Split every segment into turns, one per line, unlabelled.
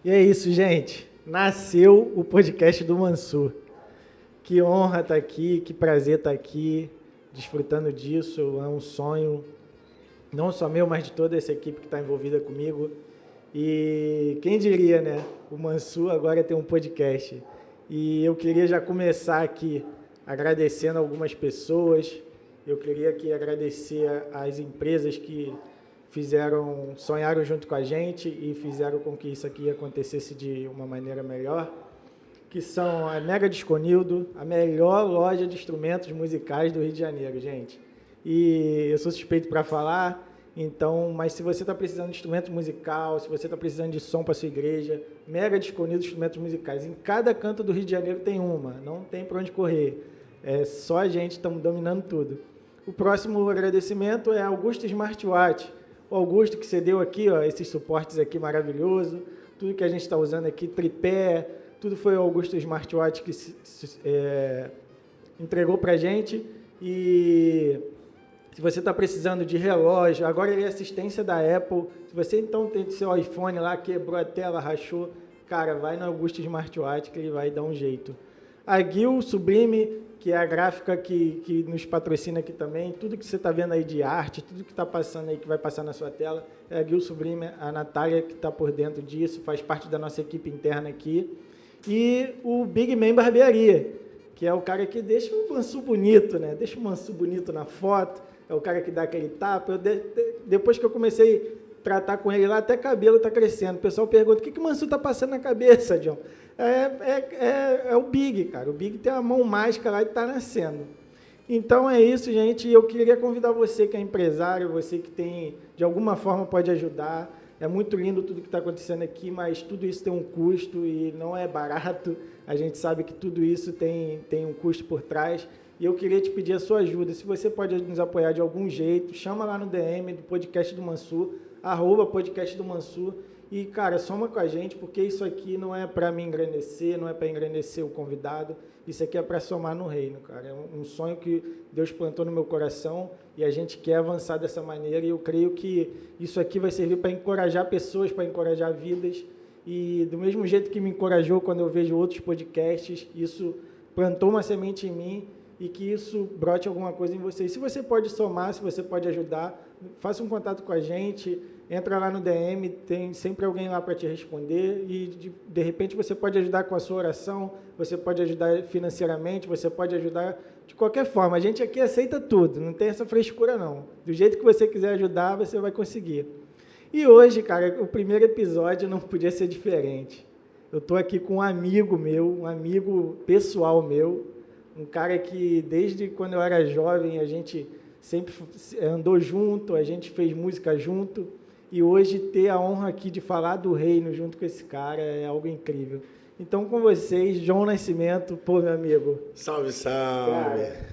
E é isso, gente. Nasceu o podcast do Mansur. Que honra estar aqui, que prazer estar aqui, desfrutando disso. É um sonho, não só meu, mas de toda essa equipe que está envolvida comigo. E quem diria, né? O Mansur agora tem um podcast. E eu queria já começar aqui agradecendo algumas pessoas. Eu queria aqui agradecer às empresas que sonharam junto com a gente e fizeram com que isso aqui acontecesse de uma maneira melhor, que são a Mega Disconildo, a melhor loja de instrumentos musicais do Rio de Janeiro, gente. E eu sou suspeito para falar, então, mas se você está precisando de instrumento musical, se você está precisando de som para sua igreja, Mega Disconildo Instrumentos Musicais. Em cada canto do Rio de Janeiro tem uma, não tem para onde correr. É só a gente, estamos dominando tudo. O próximo agradecimento é Augusto Smartwatch. O Augusto que cedeu aqui, ó, esses suportes aqui maravilhoso, tudo que a gente está usando aqui, tripé, tudo foi o Augusto Smartwatch que entregou para a gente. E se você está precisando de relógio, agora ele é assistência da Apple. Se você então tem seu iPhone lá, quebrou a tela, rachou, cara, vai no Augusto Smartwatch que ele vai dar um jeito. A Gil Sublime, que é a gráfica que nos patrocina aqui também, tudo que você está vendo aí de arte, tudo que está passando aí, que vai passar na sua tela, é a Gil Sublime, a Natália que está por dentro disso, faz parte da nossa equipe interna aqui. E o Big Man Barbearia, que é o cara que deixa o Mansur bonito, né? Deixa o Mansur bonito na foto, é o cara que dá aquele tapa. Depois que eu comecei a tratar com ele lá, até cabelo está crescendo. O pessoal pergunta, o que o Mansur está passando na cabeça, John? É o Big, cara. O Big tem uma mão mágica lá e está nascendo. Então é isso, gente. Eu queria convidar você que é empresário, você que tem, de alguma forma pode ajudar. É muito lindo tudo que está acontecendo aqui, mas tudo isso tem um custo e não é barato. A gente sabe que tudo isso tem um custo por trás. E eu queria te pedir a sua ajuda. Se você pode nos apoiar de algum jeito, chama lá no DM do Podcast do Mansur, @Podcast do Mansur. E, cara, soma com a gente, porque isso aqui não é para me engrandecer, não é para engrandecer o convidado, isso aqui é para somar no reino, cara. É um sonho que Deus plantou no meu coração e a gente quer avançar dessa maneira e eu creio que isso aqui vai servir para encorajar pessoas, para encorajar vidas. E do mesmo jeito que me encorajou quando eu vejo outros podcasts, isso plantou uma semente em mim e que isso brote alguma coisa em você. E se você pode somar, se você pode ajudar, faça um contato com a gente, entra lá no DM, tem sempre alguém lá para te responder e, de repente, você pode ajudar com a sua oração, você pode ajudar financeiramente, você pode ajudar de qualquer forma. A gente aqui aceita tudo, não tem essa frescura, não. Do jeito que você quiser ajudar, você vai conseguir. E hoje, cara, o primeiro episódio não podia ser diferente. Eu estou aqui com um amigo meu, um amigo pessoal meu, um cara que, desde quando eu era jovem, a gente sempre andou junto, a gente fez música junto, e hoje ter a honra aqui de falar do reino junto com esse cara é algo incrível. Então, com vocês, João Nascimento, pô, meu amigo.
Salve, salve.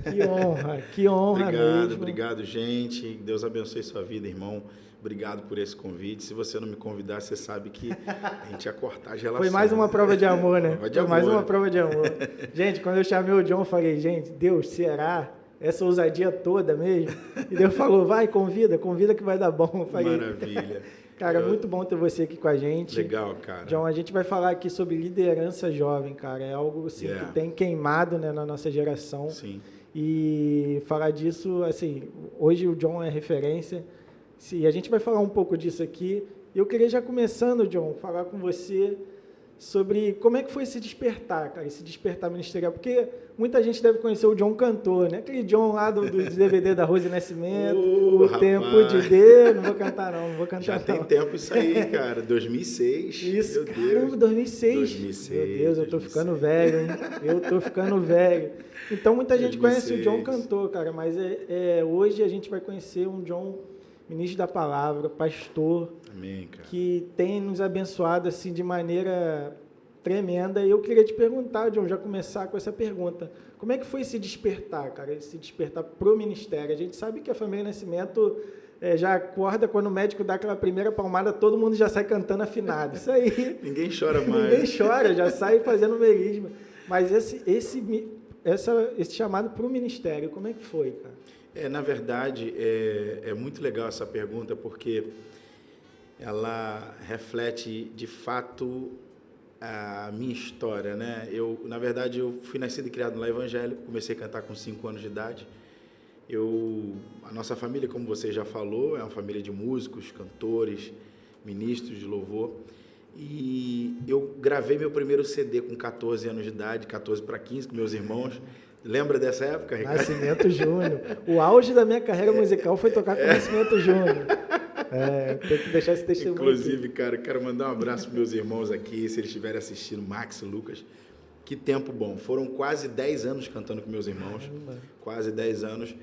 Cara, que honra mesmo.
Obrigado, gente. Deus abençoe sua vida, irmão. Obrigado por esse convite. Se você não me convidar, você sabe que a gente ia cortar a gelação.
Foi mais uma prova de amor, né?
Foi mais
uma prova de amor. Gente, quando eu chamei o John, eu falei, gente, Deus, será? Essa ousadia toda mesmo? E Deus falou, vai, convida que vai dar bom. Eu falei,
maravilha.
Cara, muito bom ter você aqui com a gente.
Legal, cara.
John, a gente vai falar aqui sobre liderança jovem, cara. É algo assim, que tem queimado, né, na nossa geração.
Sim.
E falar disso, assim, hoje o John é referência. E a gente vai falar um pouco disso aqui. Eu queria já começando, John, falar com você sobre como é que foi esse despertar, cara, esse despertar ministerial, porque muita gente deve conhecer o John cantor, né? Aquele John lá do DVD da Rose Nascimento, o
rapaz.
Tempo de Deus, não vou cantar não.
Já tem tempo isso aí, cara, 2006.
Isso,
meu
caramba,
Deus.
2006. Meu Deus, eu tô ficando velho, hein? Eu tô ficando velho. Então, muita gente
2006.
conhece o John cantor, cara, mas hoje a gente vai conhecer um John ministro da palavra, pastor,
Amém, cara.
Que tem nos abençoado assim de maneira tremenda. E eu queria te perguntar, John, já começar com essa pergunta. Como é que foi esse despertar, cara? Esse despertar pro ministério? A gente sabe que a família Nascimento já acorda quando o médico dá aquela primeira palmada, todo mundo já sai cantando afinado. Isso aí.
Ninguém chora mais.
Ninguém chora, já sai fazendo melisma. Mas esse chamado pro ministério, como é que foi, cara?
Na verdade, é muito legal essa pergunta, porque ela reflete de fato a minha história, né? Na verdade, eu fui nascido e criado no lar evangélico, comecei a cantar com 5 anos de idade. A nossa família, como você já falou, é uma família de músicos, cantores, ministros de louvor. E eu gravei meu primeiro CD com 14 anos de idade, 14 para 15, com meus irmãos. Lembra dessa época, Ricardo?
Nascimento Júnior. O auge da minha carreira musical foi tocar com Nascimento Júnior. Tem que deixar esse testemunho.
Inclusive, aqui. Cara, quero mandar um abraço para meus irmãos aqui, se eles estiverem assistindo, Max e Lucas. Que tempo bom. Foram quase 10 anos cantando com meus irmãos. Caramba. Quase 10 anos.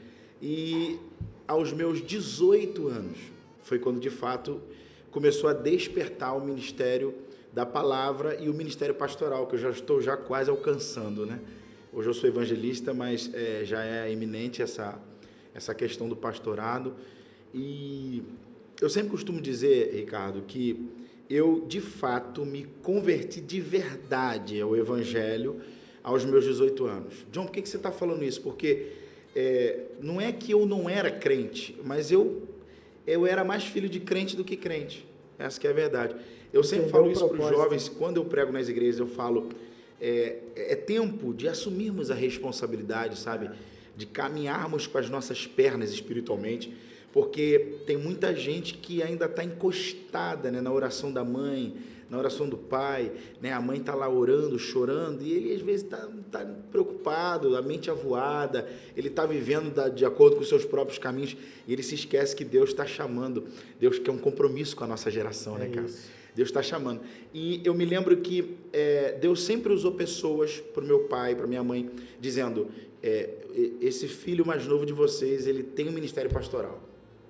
E aos meus 18 anos, foi quando, de fato, começou a despertar o ministério da palavra e o ministério pastoral, que eu já estou quase alcançando, né? Hoje eu sou evangelista, mas já é iminente essa questão do pastorado. E eu sempre costumo dizer, Ricardo, que eu, de fato, me converti de verdade ao evangelho aos meus 18 anos. John, por que você está falando isso? Porque não é que eu não era crente, mas eu era mais filho de crente do que crente. Essa que é a verdade. Eu sempre falo isso para os jovens, quando eu prego nas igrejas, eu falo... É tempo de assumirmos a responsabilidade, sabe? De caminharmos com as nossas pernas espiritualmente, porque tem muita gente que ainda está encostada, né, na oração da mãe, na oração do pai, né? A mãe está lá orando, chorando, e ele às vezes está preocupado, a mente avoada, ele está vivendo de acordo com os seus próprios caminhos, e ele se esquece que Deus está chamando, Deus quer um compromisso com a nossa geração, né, cara? Isso. Deus está chamando. E eu me lembro que Deus sempre usou pessoas para o meu pai, para minha mãe, dizendo, esse filho mais novo de vocês, ele tem um ministério pastoral.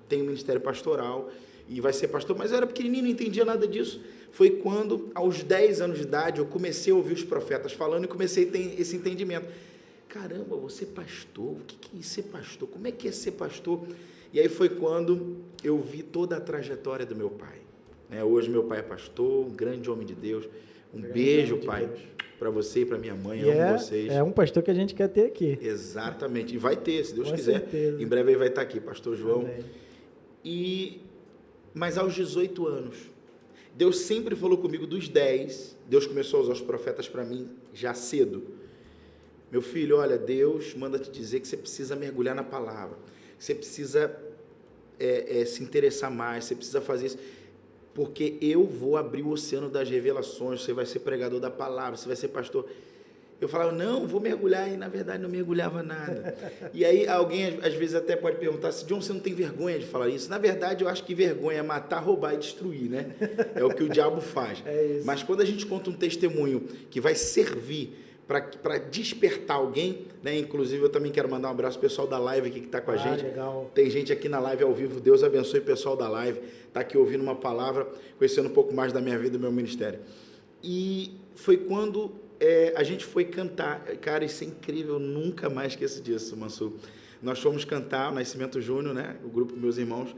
Tem um ministério pastoral e vai ser pastor. Mas eu era pequenininho, não entendia nada disso. Foi quando, aos 10 anos de idade, eu comecei a ouvir os profetas falando e comecei a ter esse entendimento. Caramba, você é pastor? O que é ser pastor? Como é que é ser pastor? E aí foi quando eu vi toda a trajetória do meu pai. Hoje meu pai é pastor, um grande homem de Deus. Um beijo, pai, para você e para minha mãe. Amo vocês.
É um pastor que a gente quer ter aqui.
Exatamente. E vai ter, se Deus quiser.
Certeza.
Em breve ele vai estar aqui, pastor João.
Amém.
Mas aos 18 anos, Deus sempre falou comigo dos 10. Deus começou a usar os profetas para mim já cedo. Meu filho, olha, Deus manda te dizer que você precisa mergulhar na palavra. Você precisa se interessar mais, você precisa fazer isso. Porque eu vou abrir o oceano das revelações, você vai ser pregador da palavra, você vai ser pastor. Eu falava, não, vou mergulhar, e na verdade não mergulhava nada. E aí alguém às vezes até pode perguntar, se John, você não tem vergonha de falar isso? Na verdade eu acho que vergonha é matar, roubar e destruir, né? É o que o diabo faz.
Isso.
Mas quando a gente conta um testemunho que vai servir para despertar alguém, né? Inclusive eu também quero mandar um abraço ao pessoal da live aqui que está com a gente.
Legal.
Tem gente aqui na live ao vivo, Deus abençoe o pessoal da live, está aqui ouvindo uma palavra, conhecendo um pouco mais da minha vida e do meu ministério. E foi quando a gente foi cantar, cara, isso é incrível, eu nunca mais esqueço disso, Mansur. Nós fomos cantar o Nascimento Júnior, né? O grupo dos meus irmãos,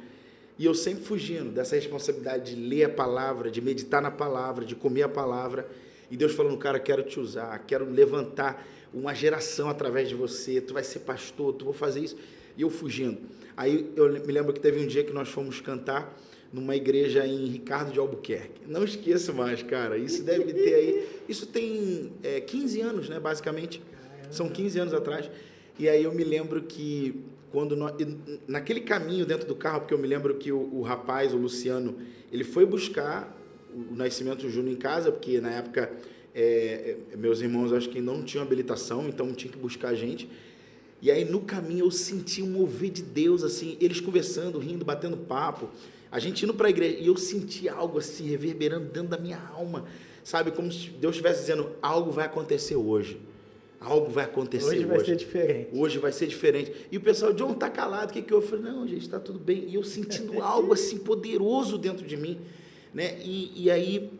e eu sempre fugindo dessa responsabilidade de ler a palavra, de meditar na palavra, de comer a palavra. E Deus falando, cara, quero te usar, quero levantar uma geração através de você, tu vai ser pastor, tu vai fazer isso. E eu fugindo. Aí eu me lembro que teve um dia que nós fomos cantar numa igreja em Ricardo de Albuquerque. Não esqueço mais, cara, isso deve ter aí, isso tem 15 anos, né, basicamente. São 15 anos atrás. E aí eu me lembro que naquele caminho dentro do carro, porque eu me lembro que o rapaz, o Luciano, ele foi buscar o Nascimento Júnior em casa, porque na época meus irmãos acho que não tinham habilitação, então tinha que buscar a gente. E aí no caminho eu senti um mover de Deus, assim, eles conversando, rindo, batendo papo, a gente indo para a igreja, e eu senti algo assim, reverberando dentro da minha alma, sabe, como se Deus estivesse dizendo, algo vai acontecer hoje. Algo vai acontecer hoje.
Hoje vai ser diferente.
Hoje vai ser diferente. E o pessoal, John, tá calado, o que eu falei? Não, gente, está tudo bem. E eu sentindo algo assim poderoso dentro de mim, né? E aí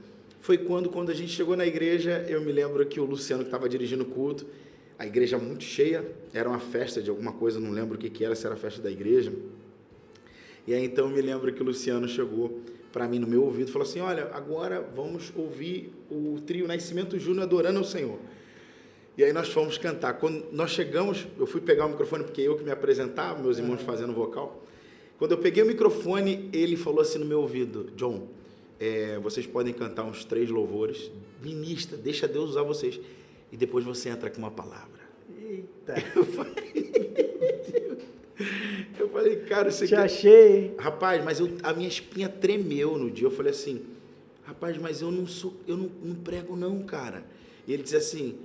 foi quando a gente chegou na igreja, eu me lembro que o Luciano que estava dirigindo o culto, a igreja muito cheia, era uma festa de alguma coisa, não lembro o que era, se era a festa da igreja. E aí então eu me lembro que o Luciano chegou para mim no meu ouvido e falou assim, olha, agora vamos ouvir o trio Nascimento Júnior adorando ao Senhor. E aí nós fomos cantar. Quando nós chegamos, eu fui pegar o microfone, porque eu que me apresentava, meus irmãos fazendo vocal. Quando eu peguei o microfone, ele falou assim no meu ouvido, John, vocês podem cantar uns 3 louvores, ministra, deixa Deus usar vocês, e depois você entra com uma palavra.
Eita.
Eu falei, cara, você
Te achei, hein?
Rapaz, mas a minha espinha tremeu no dia. Eu falei assim, rapaz, mas eu não prego não, cara. E ele disse assim,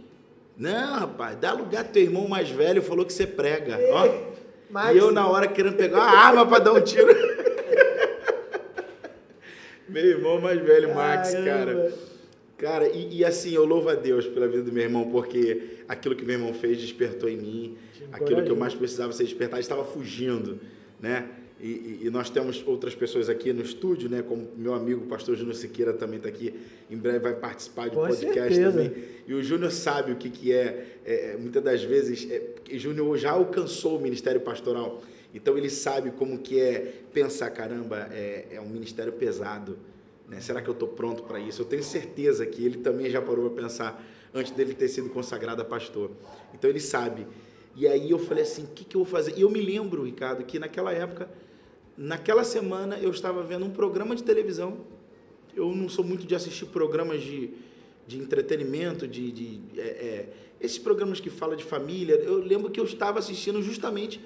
não, rapaz, dá lugar pro teu irmão mais velho, falou que você prega.
Ei,
ó.
Max.
E eu na hora querendo pegar uma arma para dar um tiro. Meu irmão mais velho, Max, cara. Cara, e assim, eu louvo a Deus pela vida do meu irmão, porque aquilo que meu irmão fez despertou em mim, aquilo que eu mais precisava ser despertado, estava fugindo, né? E nós temos outras pessoas aqui no estúdio, né? Como meu amigo, o pastor Júnior Siqueira, também está aqui, em breve vai participar de um podcast também. E o Júnior sabe o que é, muitas das vezes, Júnior já alcançou o ministério pastoral, então ele sabe como que é pensar, caramba, é um ministério pesado, né? Será que eu estou pronto para isso? Eu tenho certeza que ele também já parou para pensar antes dele ter sido consagrado a pastor. Então ele sabe. E aí eu falei assim, o que eu vou fazer? E eu me lembro, Ricardo, que naquela época, naquela semana, eu estava vendo um programa de televisão. Eu não sou muito de assistir programas de entretenimento, esses programas que falam de família. Eu lembro que eu estava assistindo justamente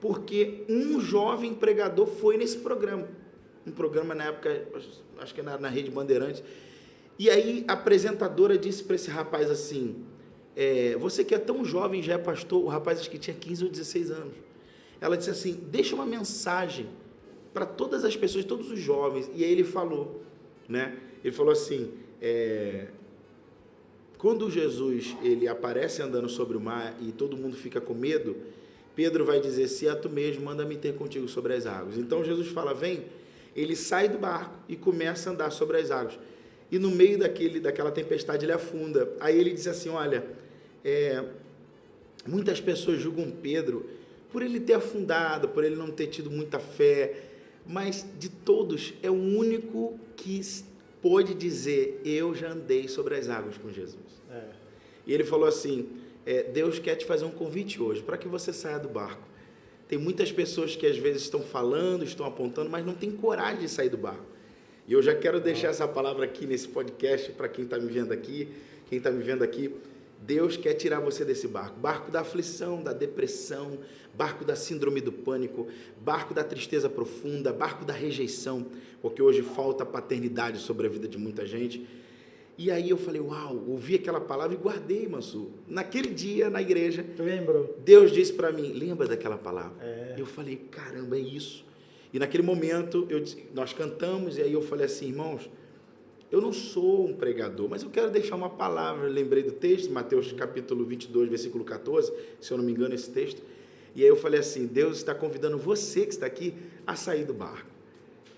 porque um jovem pregador foi nesse programa. Um programa na época, acho que era na Rede Bandeirantes. E aí a apresentadora disse para esse rapaz assim, você que é tão jovem, já é pastor, o rapaz acho que tinha 15 ou 16 anos. Ela disse assim, deixa uma mensagem para todas as pessoas, todos os jovens. E aí ele falou, né? Ele falou assim, quando Jesus ele aparece andando sobre o mar e todo mundo fica com medo, Pedro vai dizer, se é tu mesmo, manda-me ter contigo sobre as águas. Então Jesus fala, vem, ele sai do barco e começa a andar sobre as águas. E no meio daquela tempestade ele afunda. Aí ele diz assim, olha, muitas pessoas julgam Pedro por ele ter afundado, por ele não ter tido muita fé, mas de todos é o único que pôde dizer, eu já andei sobre as águas com Jesus. E ele falou assim, Deus quer te fazer um convite hoje, para que você saia do barco. Tem muitas pessoas que às vezes estão falando, estão apontando, mas não tem coragem de sair do barco. E eu já quero deixar essa palavra aqui nesse podcast para quem está me vendo aqui, Deus quer tirar você desse barco, barco da aflição, da depressão, barco da síndrome do pânico, barco da tristeza profunda, barco da rejeição, porque hoje falta paternidade sobre a vida de muita gente. E aí eu falei, uau, ouvi aquela palavra e guardei, Mansu. Naquele dia, na igreja,
tu lembrou?
Deus disse para mim, lembra daquela palavra? Eu falei, caramba, é isso. E naquele momento, nós cantamos, e aí eu falei assim, irmãos, eu não sou um pregador, mas eu quero deixar uma palavra. Eu lembrei do texto, Mateus capítulo 22, versículo 14, se eu não me engano, esse texto. E aí eu falei assim, Deus está convidando você que está aqui a sair do barco.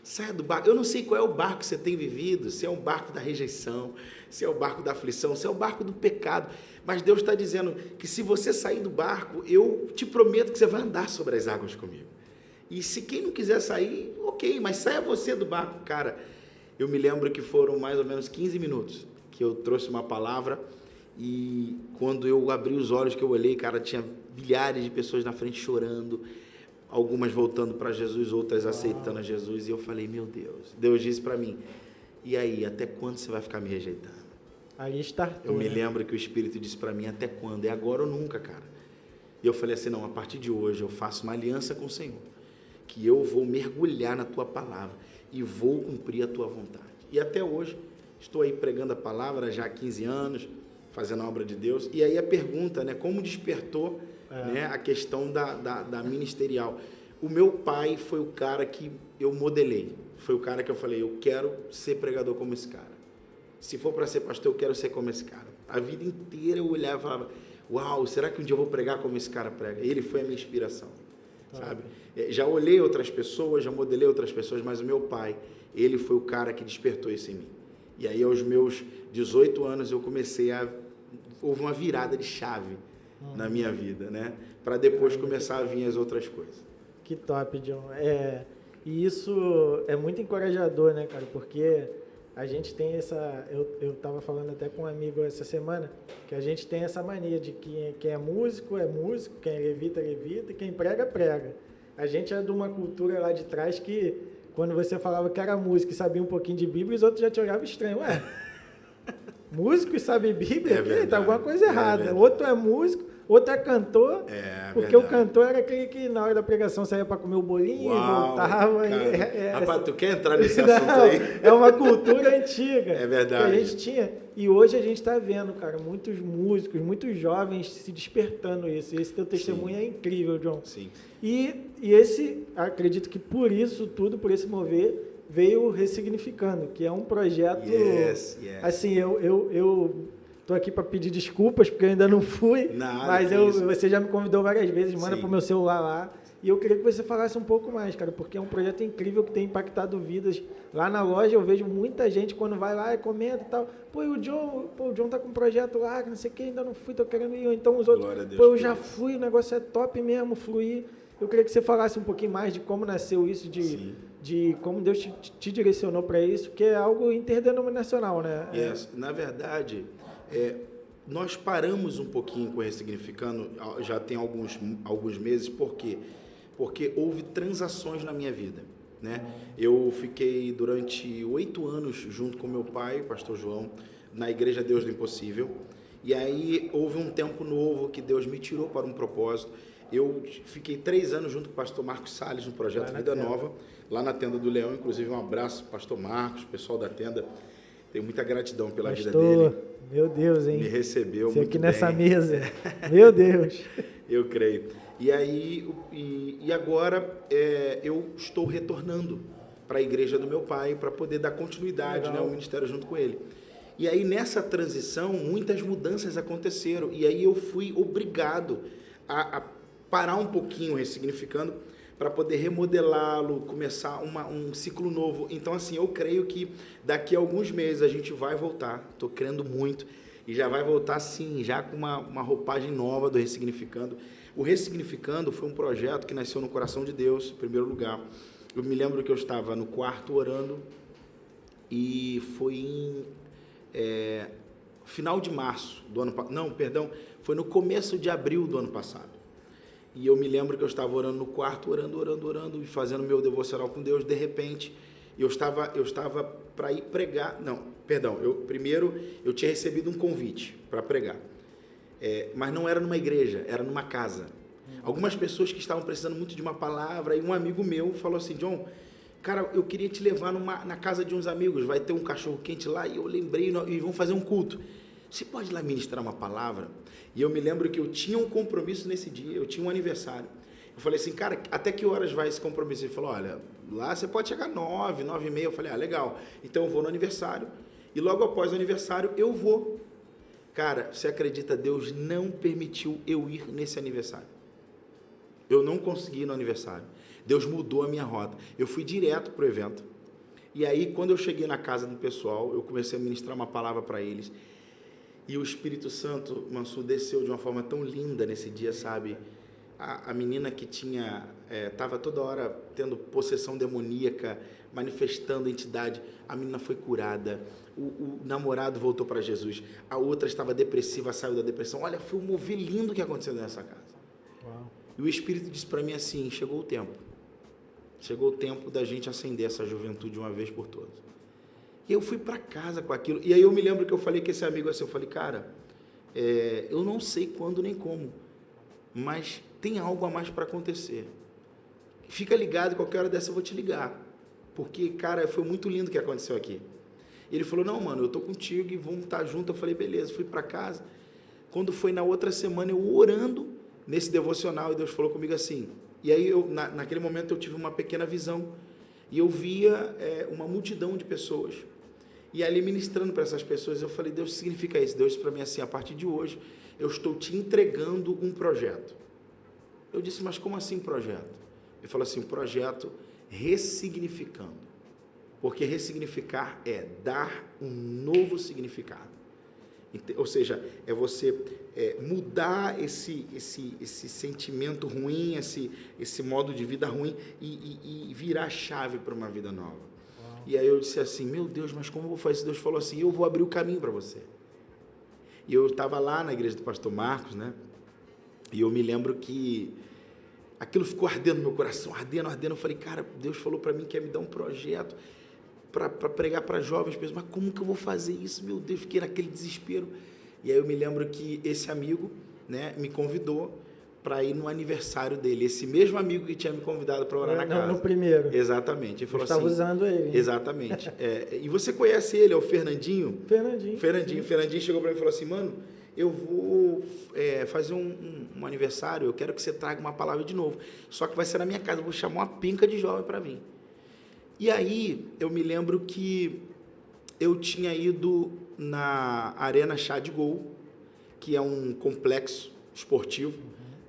Saia do barco. Eu não sei qual é o barco que você tem vivido, se é um barco da rejeição, se é o barco da aflição, se é o barco do pecado. Mas Deus está dizendo que se você sair do barco, eu te prometo que você vai andar sobre as águas comigo. E se quem não quiser sair, ok, mas saia você do barco. Cara, eu me lembro que foram mais ou menos 15 minutos que eu trouxe uma palavra e quando eu abri os olhos, que eu olhei, cara, tinha milhares de pessoas na frente chorando, algumas voltando para Jesus, outras aceitando a Jesus, e eu falei, meu Deus, Deus disse para mim, e aí, até quando você vai ficar me rejeitando?
Aí startou,
eu me lembro que o Espírito disse para mim, até quando? É agora ou nunca, cara? E eu falei assim, não, a partir de hoje eu faço uma aliança com o Senhor, que eu vou mergulhar na tua palavra e vou cumprir a tua vontade. E até hoje, estou aí pregando a palavra já há 15 anos, fazendo a obra de Deus, e aí a pergunta, né, como despertou né, a questão da ministerial. O meu pai foi o cara que eu modelei, foi o cara que eu falei, eu quero ser pregador como esse cara. Se for para ser pastor, eu quero ser como esse cara. A vida inteira eu olhava e falava, uau, será que um dia eu vou pregar como esse cara prega? Ele foi a minha inspiração, sabe? Já olhei outras pessoas, já modelei outras pessoas, mas o meu pai, ele foi o cara que despertou isso em mim. E aí, aos meus 18 anos, eu comecei houve uma virada de chave na minha vida, né? Para depois começar a vir as outras coisas.
Que top, John. E isso é muito encorajador, né, cara? Porque a gente tem essa... Eu estava falando até com um amigo essa semana, que a gente tem essa mania de que quem é músico, quem levita, levita, e quem prega, prega. A gente é de uma cultura lá de trás que quando você falava que era músico e sabia um pouquinho de Bíblia, os outros já te olhavam estranho. Ué, músico e sabe Bíblia? Tá alguma coisa errada. Outro é músico, outro é cantor, porque verdade. O cantor era aquele que na hora da pregação saía para comer o bolinho e voltava.
Rapaz, tu quer entrar nesse assunto aí?
É uma cultura antiga.
É verdade.
Que a gente tinha. E hoje a gente está vendo, cara, muitos músicos, muitos jovens se despertando isso. Esse teu testemunho é incrível, John.
Sim.
E esse, acredito que por isso tudo, por esse mover, veio Ressignificando, que é um projeto...
Yes.
Assim, eu tô aqui para pedir desculpas, porque eu ainda não fui, mas você já me convidou várias vezes, manda pro meu celular lá. E eu queria que você falasse um pouco mais, cara, porque é um projeto incrível que tem impactado vidas. Lá na loja eu vejo muita gente, quando vai lá e comenta e tal, o John tá com um projeto lá, não sei o que, ainda não fui, tô querendo ir. Então os outros, eu já fui, o negócio é top mesmo, fluir. Eu queria que você falasse um pouquinho mais de como nasceu isso, de como Deus te direcionou para isso, que é algo interdenominacional, né?
Na verdade, nós paramos um pouquinho com Ressignificando, já tem alguns meses, por quê? Porque houve transações na minha vida, né? Eu fiquei durante 8 anos junto com meu pai, pastor João, na Igreja Deus do Impossível, e aí houve um tempo novo que Deus me tirou para um propósito. Eu fiquei 3 anos junto com o pastor Marcos Salles no projeto Vida Nova, lá na Tenda do Leão. Inclusive, um abraço, pastor Marcos, pessoal da tenda. Tenho muita gratidão pela vida dele.
Meu Deus, hein?
Me recebeu
você
muito
aqui
bem.
Nessa mesa. Meu Deus.
Eu creio. E aí, agora eu estou retornando para a igreja do meu pai para poder dar continuidade, né, ao ministério junto com ele. E aí, nessa transição, muitas mudanças aconteceram. E aí eu fui obrigado a parar um pouquinho Ressignificando para poder remodelá-lo, começar um ciclo novo. Então, assim, eu creio que daqui a alguns meses a gente vai voltar, estou crendo muito, e já vai voltar, sim, já com uma roupagem nova do Ressignificando. O Ressignificando foi um projeto que nasceu no coração de Deus, em primeiro lugar. Eu me lembro que eu estava no quarto orando, e foi em final de março do ano passado, não, perdão, foi no começo de abril do ano passado. E eu me lembro que eu estava orando no quarto, orando, e fazendo meu devocional com Deus. De repente, eu estava para ir pregar. Não, perdão, eu tinha recebido um convite para pregar. Mas não era numa igreja, era numa casa. Algumas pessoas que estavam precisando muito de uma palavra, e um amigo meu falou assim: John, cara, eu queria te levar na casa de uns amigos, vai ter um cachorro quente lá, e eu lembrei, e vão fazer um culto. Você pode ir lá ministrar uma palavra? E eu me lembro que eu tinha um compromisso nesse dia, eu tinha um aniversário. Eu falei assim, cara, até que horas vai esse compromisso? Ele falou, olha, lá você pode chegar 9, 9h30. Eu falei, legal. Então eu vou no aniversário, e logo após o aniversário eu vou. Cara, você acredita, Deus não permitiu eu ir nesse aniversário. Eu não consegui ir no aniversário. Deus mudou a minha rota. Eu fui direto para o evento. E aí, quando eu cheguei na casa do pessoal, eu comecei a ministrar uma palavra para eles. E o Espírito Santo, Mansur, desceu de uma forma tão linda nesse dia, sabe? A menina que estava toda hora tendo possessão demoníaca, manifestando entidade, a menina foi curada. O namorado voltou para Jesus. A outra estava depressiva, saiu da depressão. Olha, foi um mover lindo que aconteceu nessa casa. Uau. E o Espírito disse para mim assim, chegou o tempo. Chegou o tempo da gente acender essa juventude uma vez por todas. E eu fui para casa com aquilo. E aí eu me lembro que eu falei com esse amigo assim, eu falei, cara, eu não sei quando nem como, mas tem algo a mais para acontecer. Fica ligado, qualquer hora dessa eu vou te ligar. Porque, cara, foi muito lindo o que aconteceu aqui. Ele falou, não, mano, eu tô contigo e vamos estar junto. Eu falei, beleza, fui para casa. Quando foi na outra semana, eu orando nesse devocional, e Deus falou comigo assim. E aí, naquele momento, eu tive uma pequena visão. E eu via uma multidão de pessoas. E ali ministrando para essas pessoas, eu falei, Deus, significa isso. Deus disse para mim assim, a partir de hoje, eu estou te entregando um projeto. Eu disse, mas como assim projeto? Ele falou assim, um projeto ressignificando. Porque ressignificar é dar um novo significado. Ou seja, é você mudar esse sentimento ruim, esse modo de vida ruim e virar a chave para uma vida nova. E aí eu disse assim, meu Deus, mas como eu vou fazer isso? Deus falou assim, eu vou abrir o caminho para você. E eu estava lá na igreja do pastor Marcos, né? E eu me lembro que aquilo ficou ardendo no meu coração, ardendo. Eu falei, cara, Deus falou para mim que ia me dar um projeto para pregar para jovens, mas como que eu vou fazer isso? Meu Deus, fiquei naquele desespero. E aí eu me lembro que esse amigo, né, me convidou para ir no aniversário dele. Esse mesmo amigo que tinha me convidado para orar na casa.
No primeiro.
Exatamente. Ele falou
estava
assim,
usando ele.
Exatamente. E você conhece ele, é o Fernandinho? Fernandinho chegou para mim e falou assim, mano, eu vou fazer um aniversário, eu quero que você traga uma palavra de novo. Só que vai ser na minha casa, eu vou chamar uma pinca de jovem para mim. E aí, eu me lembro que eu tinha ido na Arena Chá de Gol, que é um complexo esportivo,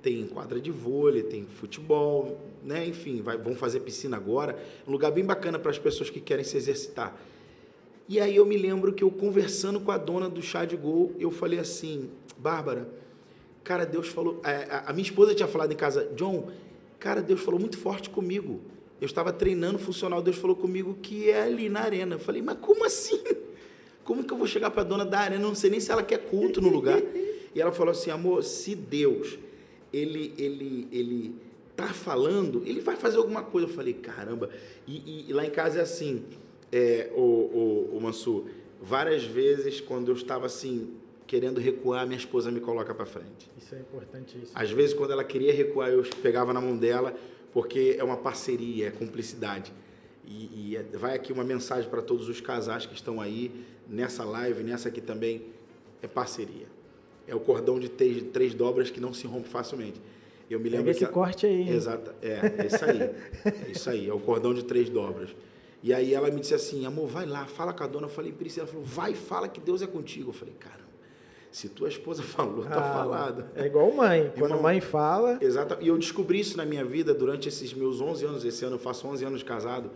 tem quadra de vôlei, tem futebol, né? Enfim, vão fazer piscina agora, um lugar bem bacana para as pessoas que querem se exercitar. E aí eu me lembro que eu conversando com a dona do Chá de Gol, eu falei assim, Bárbara, cara, Deus falou, a minha esposa tinha falado em casa, John, cara, Deus falou muito forte comigo, eu estava treinando funcional, Deus falou comigo que é ali na arena. Eu falei, mas como assim? Como que eu vou chegar para a dona da arena? Eu não sei nem se ela quer culto no lugar. E ela falou assim, amor, se Deus, ele tá falando, ele vai fazer alguma coisa. Eu falei, caramba. E lá em casa é assim, o Mansur, várias vezes quando eu estava assim, querendo recuar, minha esposa me coloca para frente.
Isso é importantíssimo.
Às vezes, quando ela queria recuar, eu pegava na mão dela, porque é uma parceria, é cumplicidade. E vai aqui uma mensagem para todos os casais que estão aí, nessa live, nessa aqui também, é parceria. É o cordão de 3 dobras que não se rompe facilmente. Eu me lembro
esse corte aí.
Exato, é isso aí, é o cordão de 3 dobras. E aí ela me disse assim, amor, vai lá, fala com a dona. Eu falei, Priscila, ela falou, vai, fala que Deus é contigo. Eu falei, caramba, se tua esposa falou, tá falado.
É igual mãe, quando a mãe fala...
Exato, e eu descobri isso na minha vida durante esses meus 11 anos, esse ano eu faço 11 anos de casado.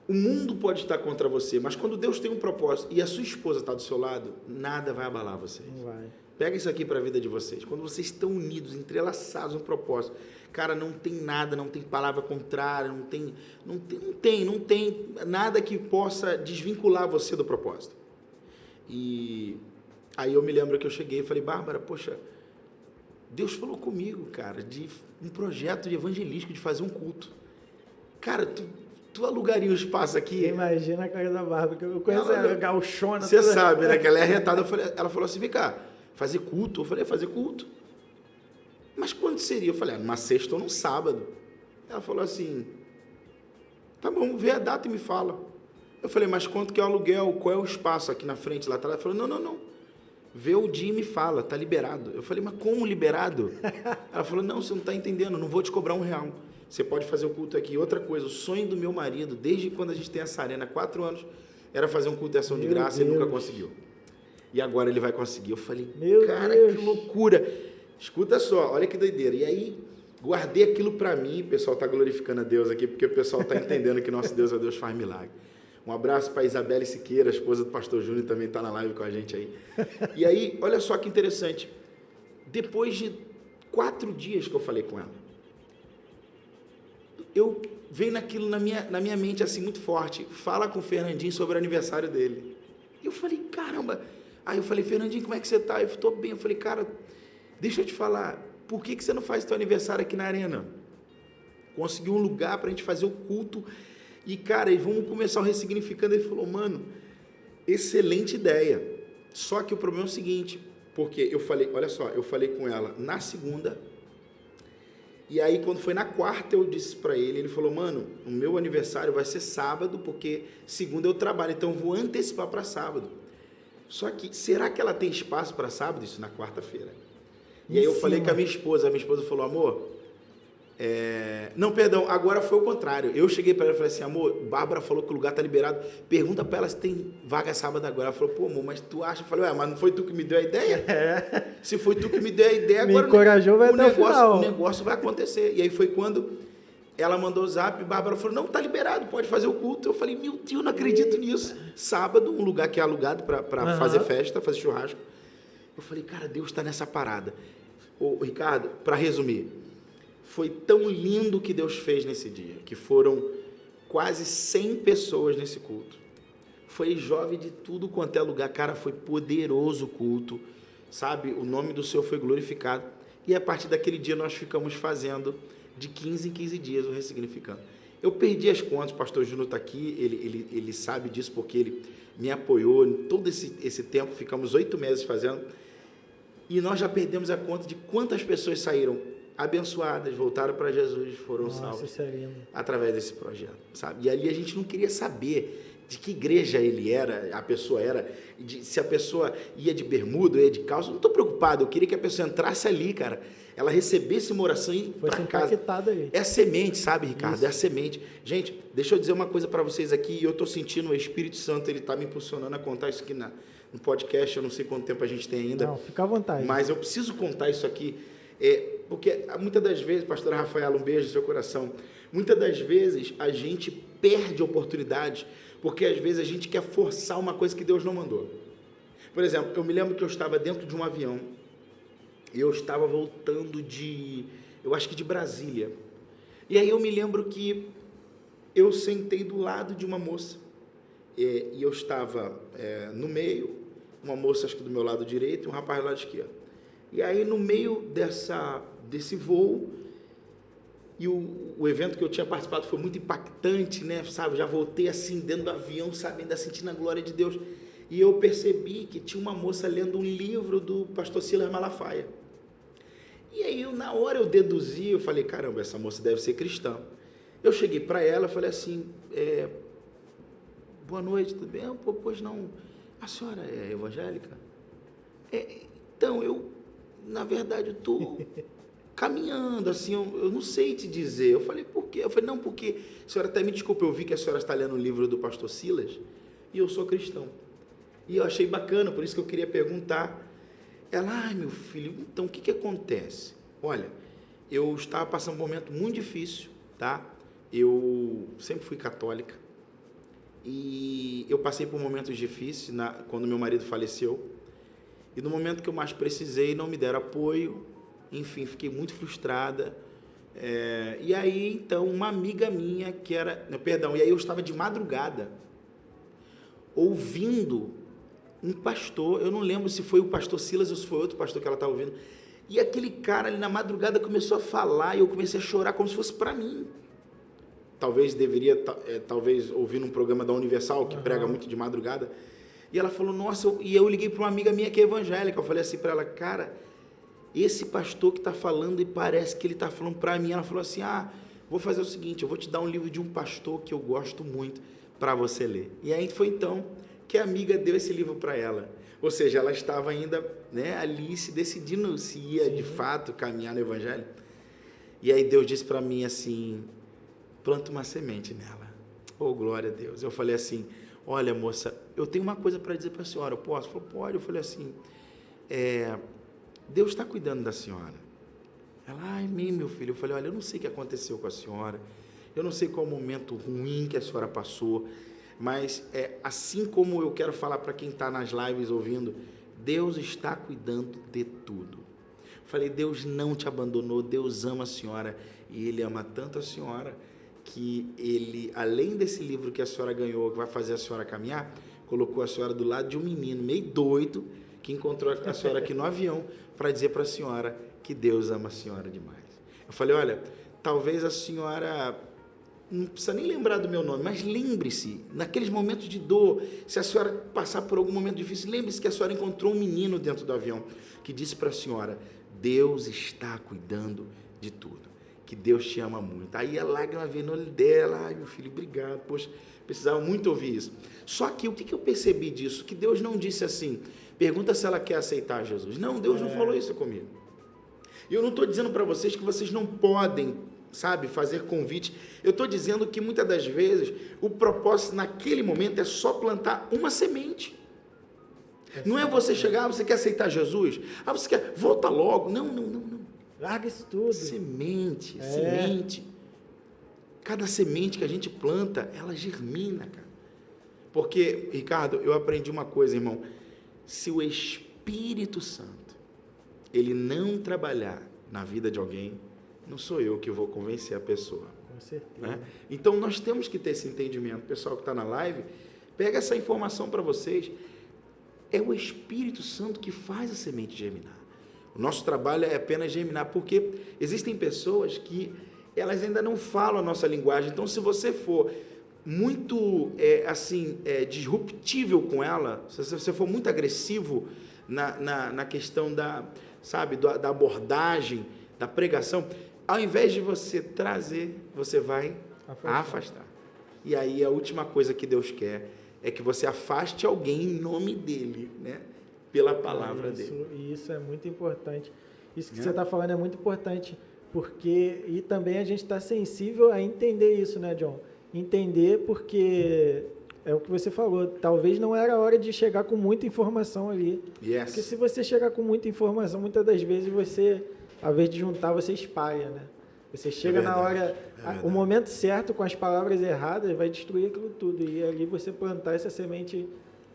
O mundo pode estar contra você, mas quando Deus tem um propósito e a sua esposa está do seu lado, nada vai abalar vocês.
Não vai.
Pega isso aqui para a vida de vocês. Quando vocês estão unidos, entrelaçados no propósito, cara, não tem nada, não tem palavra contrária, não tem nada que possa desvincular você do propósito. E aí eu me lembro que eu cheguei e falei, Bárbara, poxa, Deus falou comigo, cara, de um projeto de evangelístico, de fazer um culto. Cara, tu alugaria o espaço aqui?
Imagina a cara da Bárbara, que eu conheço a gauchona.
Você sabe, né, que ela é arretada. Ela falou assim, vem cá, fazer culto? Eu falei, fazer culto. Mas quando seria? Eu falei, numa sexta ou num sábado. Ela falou assim, tá bom, vê a data e me fala. Eu falei, mas quanto que é o aluguel? Qual é o espaço aqui na frente, lá atrás? Ela falou, não. Vê o dia e me fala, tá liberado. Eu falei, mas como liberado? Ela falou, não, você não tá entendendo, não vou te cobrar R$1. Você pode fazer o culto aqui. Outra coisa, o sonho do meu marido, desde quando a gente tem essa arena, há 4 anos, era fazer um culto de ação de graça e ele nunca conseguiu. E agora ele vai conseguir. Eu falei, cara, que loucura. Escuta só, olha que doideira. E aí, guardei aquilo para mim. O pessoal está glorificando a Deus aqui, porque o pessoal está entendendo que nosso Deus é Deus faz milagre. Um abraço para Isabelle Siqueira, a esposa do pastor Júnior, também está na live com a gente aí. E aí, olha só que interessante. Depois de 4 dias que eu falei com ela, eu veio naquilo na minha mente assim muito forte. Fala com o Fernandinho sobre o aniversário dele. E eu falei, caramba. Aí eu falei, Fernandinho, como é que você está? Eu estou bem. Eu falei, cara, deixa eu te falar, por que você não faz teu aniversário aqui na arena? Conseguiu um lugar para a gente fazer o culto. E, cara, vamos começar o ressignificando. Ele falou, mano, excelente ideia. Só que o problema é o seguinte, porque eu falei, olha só, eu falei com ela na segunda, e aí quando foi na quarta eu disse para ele falou, mano, o meu aniversário vai ser sábado, porque segunda eu trabalho, então eu vou antecipar para sábado. Só que, será que ela tem espaço para sábado? Isso na quarta-feira. E aí eu falei com a minha esposa falou, amor, não, perdão, agora foi o contrário. Eu cheguei para ela e falei assim, amor, Bárbara falou que o lugar tá liberado, pergunta para ela se tem vaga sábado agora. Ela falou, pô, amor, mas tu acha? Eu falei, mas não foi tu que me deu a ideia? Se foi tu que me deu a ideia, agora
me encorajou, vai até o final.
O negócio vai acontecer. E aí foi quando ela mandou o zap, Bárbara falou, não, tá liberado, pode fazer o culto. Eu falei, meu Deus, não acredito nisso. Sábado, um lugar que é alugado para fazer festa, fazer churrasco. Eu falei, cara, Deus está nessa parada. Ô, Ricardo, para resumir, foi tão lindo o que Deus fez nesse dia, que foram quase 100 pessoas nesse culto. Foi jovem de tudo quanto é lugar, cara, foi poderoso o culto, sabe? O nome do Senhor foi glorificado. E a partir daquele dia nós ficamos fazendo de 15 em 15 dias o Ressignificando. Eu perdi as contas, o pastor Júnior está aqui, ele sabe disso porque ele me apoiou em todo esse tempo, ficamos 8 meses fazendo, e nós já perdemos a conta de quantas pessoas saíram abençoadas, voltaram para Jesus, foram salvos através desse projeto, sabe? E ali a gente não queria saber de que igreja a pessoa era, se a pessoa ia de bermuda, ia de calça, não estou preocupado, eu queria que a pessoa entrasse ali, cara, ela recebesse uma oração e ia para casa.
Ali.
É a semente, sabe, Ricardo?
Isso.
É a semente. Gente, deixa eu dizer uma coisa para vocês aqui, e eu estou sentindo o Espírito Santo, ele está me impulsionando a contar isso aqui no podcast, eu não sei quanto tempo a gente tem ainda.
Não, fica à vontade.
Mas eu preciso contar isso aqui, porque muitas das vezes, pastora Rafaela, um beijo no seu coração, muitas das vezes a gente perde oportunidades, porque às vezes a gente quer forçar uma coisa que Deus não mandou. Por exemplo, eu me lembro que eu estava dentro de um avião, e eu estava voltando eu acho que de Brasília, e aí eu me lembro que eu sentei do lado de uma moça, e eu estava no meio, uma moça acho que do meu lado direito e um rapaz do lado esquerdo. E aí no meio desse voo, e o evento que eu tinha participado foi muito impactante, né, sabe, já voltei assim dentro do avião, sabe, ainda sentindo a glória de Deus, e eu percebi que tinha uma moça lendo um livro do pastor Silas Malafaia. E aí, na hora eu deduzi, eu falei, caramba, essa moça deve ser cristã. Eu cheguei para ela, falei assim, boa noite, tudo bem? Pois não, a senhora é evangélica? Então, na verdade, eu estou caminhando, assim, eu não sei te dizer. Eu falei, por quê? Eu falei, não, porque, a senhora até me desculpa, eu vi que a senhora está lendo o livro do pastor Silas, e eu sou cristão. E eu achei bacana, por isso que eu queria perguntar. Ela, meu filho, então o que acontece? Olha, eu estava passando um momento muito difícil, tá? Eu sempre fui católica e eu passei por momentos difíceis quando meu marido faleceu, e no momento que eu mais precisei não me deram apoio, enfim, fiquei muito frustrada. E aí, então, uma amiga minha e aí eu estava de madrugada ouvindo um pastor, eu não lembro se foi o pastor Silas ou se foi outro pastor que ela estava ouvindo, e aquele cara ali na madrugada começou a falar, e eu comecei a chorar como se fosse para mim. Talvez talvez ouvir num programa da Universal, que prega muito de madrugada, e ela falou, nossa, e eu liguei para uma amiga minha que é evangélica, eu falei assim para ela, cara, esse pastor que está falando, e parece que ele está falando para mim, ela falou assim, vou fazer o seguinte, eu vou te dar um livro de um pastor que eu gosto muito, para você ler. E aí foi então que a amiga deu esse livro para ela. Ou seja, ela estava ainda, né, ali se decidindo se ia de fato caminhar no evangelho. E aí Deus disse para mim assim, planta uma semente nela. Oh, glória a Deus. Eu falei assim, olha moça, eu tenho uma coisa para dizer para a senhora, eu posso? Ela falou, pode. Eu falei assim, Deus está cuidando da senhora. Ela, meu filho. Eu falei, olha, eu não sei o que aconteceu com a senhora, eu não sei qual momento ruim que a senhora passou, mas assim como eu quero falar para quem está nas lives ouvindo, Deus está cuidando de tudo. Falei, Deus não te abandonou, Deus ama a senhora, e Ele ama tanto a senhora, que Ele, além desse livro que a senhora ganhou, que vai fazer a senhora caminhar, colocou a senhora do lado de um menino meio doido, que encontrou a senhora aqui no avião, para dizer para a senhora que Deus ama a senhora demais. Eu falei, olha, talvez a senhora não precisa nem lembrar do meu nome, mas lembre-se, naqueles momentos de dor, se a senhora passar por algum momento difícil, lembre-se que a senhora encontrou um menino dentro do avião, que disse para a senhora, Deus está cuidando de tudo, que Deus te ama muito. Aí a lágrima veio no olho dela, meu filho, obrigado, poxa, precisava muito ouvir isso. Só que o que eu percebi disso? Que Deus não disse assim, pergunta se ela quer aceitar Jesus. Não, Deus não falou isso comigo. E eu não estou dizendo para vocês que vocês não podem, sabe, fazer convite. Eu estou dizendo que muitas das vezes o propósito naquele momento é só plantar uma semente. Não é você chegar, você quer aceitar Jesus? Você quer, volta logo. Não.
Larga isso tudo.
Semente. Cada semente que a gente planta, ela germina, cara. Porque, Ricardo, eu aprendi uma coisa, irmão. Se o Espírito Santo, ele não trabalhar na vida de alguém, não sou eu que vou convencer a pessoa.
Com certeza.
Né? Então, nós temos que ter esse entendimento. Pessoal que está na live, pega essa informação para vocês. É o Espírito Santo que faz a semente germinar. O nosso trabalho é apenas germinar, porque existem pessoas que elas ainda não falam a nossa linguagem. Então, se você for muito disruptível com ela, se você for muito agressivo na questão da abordagem, da pregação, ao invés de você trazer, você vai afastar. E aí a última coisa que Deus quer é que você afaste alguém em nome dele, né? Pela palavra dele.
E isso é muito importante. Isso que você está falando é muito importante, porque e também a gente está sensível a entender isso, né, John? Entender porque é o que você falou, talvez não era a hora de chegar com muita informação ali.
Yes.
Porque se você chegar com muita informação, muitas das vezes você, ao invés de juntar, você espalha, né? Você chega na hora, o momento certo, com as palavras erradas, vai destruir aquilo tudo. E ali você plantar essa semente,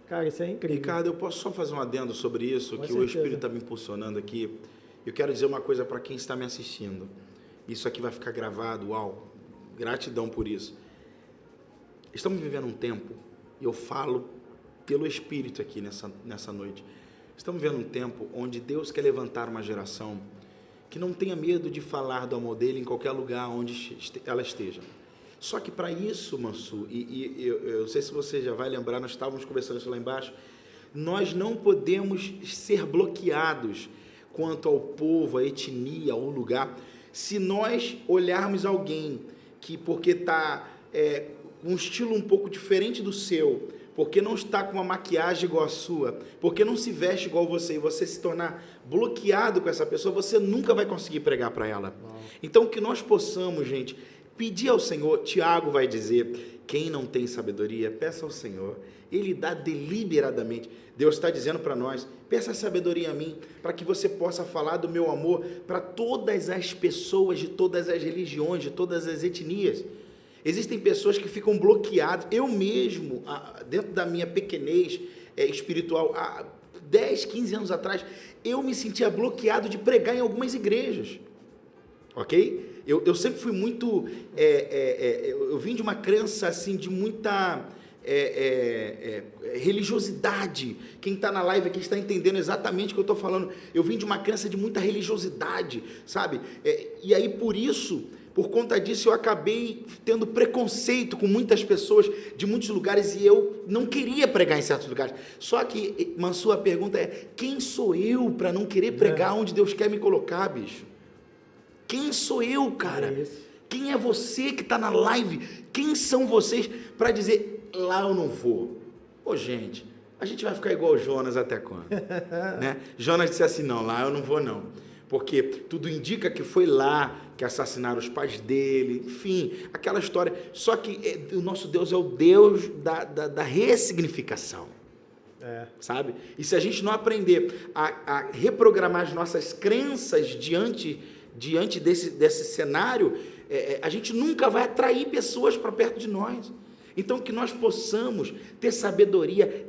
cara, isso é incrível.
Ricardo, eu posso só fazer um adendo sobre isso, que o Espírito está me impulsionando aqui. Eu quero dizer uma coisa para quem está me assistindo. Isso aqui vai ficar gravado, uau, gratidão por isso. Estamos vivendo um tempo, e eu falo pelo Espírito aqui nessa noite, estamos vivendo um tempo onde Deus quer levantar uma geração que não tenha medo de falar do amor dele em qualquer lugar onde ela esteja. Só que para isso, Mansu, eu não sei se você já vai lembrar, nós estávamos conversando isso lá embaixo, nós não podemos ser bloqueados quanto ao povo, à etnia, ao lugar, se nós olharmos alguém que, porque está com um estilo um pouco diferente do seu, porque não está com uma maquiagem igual a sua, porque não se veste igual você, e você se tornar bloqueado com essa pessoa, você nunca vai conseguir pregar para ela. Uau. Então, que nós possamos, gente, pedir ao Senhor. Tiago vai dizer, quem não tem sabedoria, peça ao Senhor, Ele dá deliberadamente. Deus está dizendo para nós, peça sabedoria a mim, para que você possa falar do meu amor para todas as pessoas, de todas as religiões, de todas as etnias. Existem pessoas que ficam bloqueadas. Eu mesmo, dentro da minha pequenez espiritual, há 10, 15 anos atrás, eu me sentia bloqueado de pregar em algumas igrejas. Ok? Eu sempre fui muito... eu vim de uma crença assim, de muita religiosidade. Quem está na live aqui está entendendo exatamente o que eu estou falando. Eu vim de uma crença de muita religiosidade, sabe? E aí, por isso... Por conta disso, eu acabei tendo preconceito com muitas pessoas de muitos lugares e eu não queria pregar em certos lugares. Só que, Mansu, a pergunta é, quem sou eu para não querer pregar onde Deus quer me colocar, bicho? Quem sou eu, cara? Quem é você que está na live? Quem são vocês para dizer, lá eu não vou? Ô, gente, a gente vai ficar igual o Jonas até quando? Né? Jonas disse assim, não, lá eu não vou não. Porque tudo indica que foi lá que assassinaram os pais dele, enfim, aquela história. Só que o nosso Deus é o Deus da ressignificação, sabe? E se a gente não aprender a reprogramar as nossas crenças diante desse cenário, a gente nunca vai atrair pessoas para perto de nós. Então, que nós possamos ter sabedoria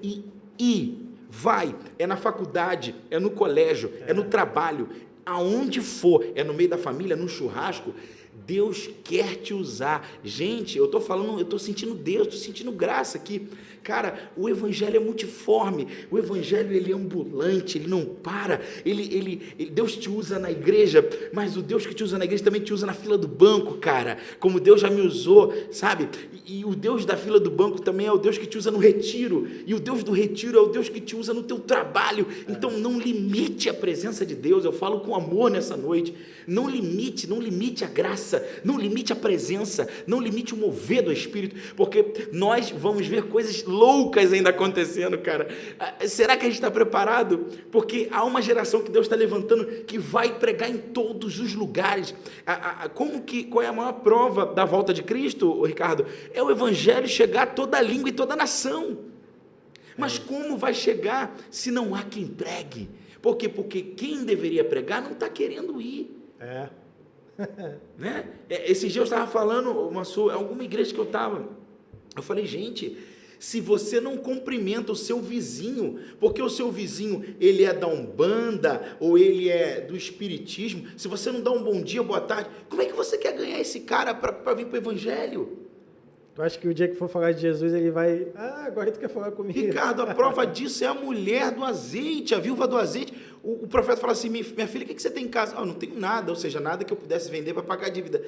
é na faculdade, é no colégio, é no trabalho, aonde for, é no meio da família, no churrasco, Deus quer te usar. Gente, eu estou sentindo Deus, estou sentindo graça aqui. Cara, o evangelho é multiforme, o evangelho ele é ambulante, ele não para, Deus te usa na igreja, mas o Deus que te usa na igreja também te usa na fila do banco, cara, como Deus já me usou, sabe? E o Deus da fila do banco também é o Deus que te usa no retiro, e o Deus do retiro é o Deus que te usa no teu trabalho. Então não limite a presença de Deus, eu falo com amor nessa noite, não limite a graça, não limite a presença, não limite o mover do Espírito, porque nós vamos ver coisas loucas ainda acontecendo, cara. Será que a gente está preparado? Porque há uma geração que Deus está levantando que vai pregar em todos os lugares. Qual é a maior prova da volta de Cristo, Ricardo? É o evangelho chegar a toda língua e toda nação. Mas como vai chegar se não há quem pregue? Por quê? Porque quem deveria pregar não está querendo ir. Né? Esse dia eu estava falando, alguma igreja que eu estava, eu falei, gente, se você não cumprimenta o seu vizinho, porque o seu vizinho, ele é da Umbanda, ou ele é do Espiritismo, se você não dá um bom dia, boa tarde, como é que você quer ganhar esse cara para vir para o Evangelho?
Tu acha que o dia que for falar de Jesus, ele vai... agora tu quer falar comigo.
Ricardo, a prova disso é a mulher do azeite, a viúva do azeite. O profeta fala assim, minha filha, o que você tem em casa? Não tenho nada, ou seja, nada que eu pudesse vender para pagar a dívida.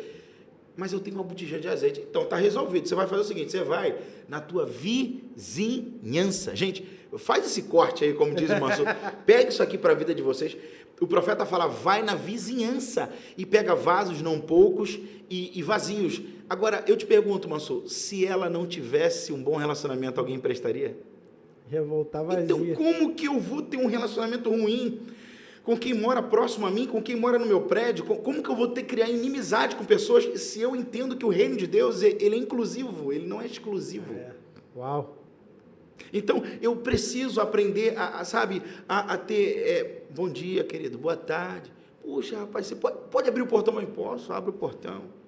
Mas eu tenho uma botija de azeite. Então, está resolvido. Você vai fazer o seguinte, você vai na tua vizinhança. Gente, faz esse corte aí, como diz o Mansur. Pega isso aqui para a vida de vocês. O profeta fala, vai na vizinhança e pega vasos, não poucos, e vazios. Agora, eu te pergunto, Mansur, se ela não tivesse um bom relacionamento, alguém emprestaria?
Ia voltar vazia.
Então, como que eu vou ter um relacionamento ruim com quem mora próximo a mim, com quem mora no meu prédio? Como que eu vou criar inimizade com pessoas se eu entendo que o reino de Deus, ele é inclusivo, ele não é exclusivo?
Uau!
Então, eu preciso aprender a ter... bom dia, querido, boa tarde. Puxa, rapaz, você pode abrir o portão? Mas posso, abre o portão.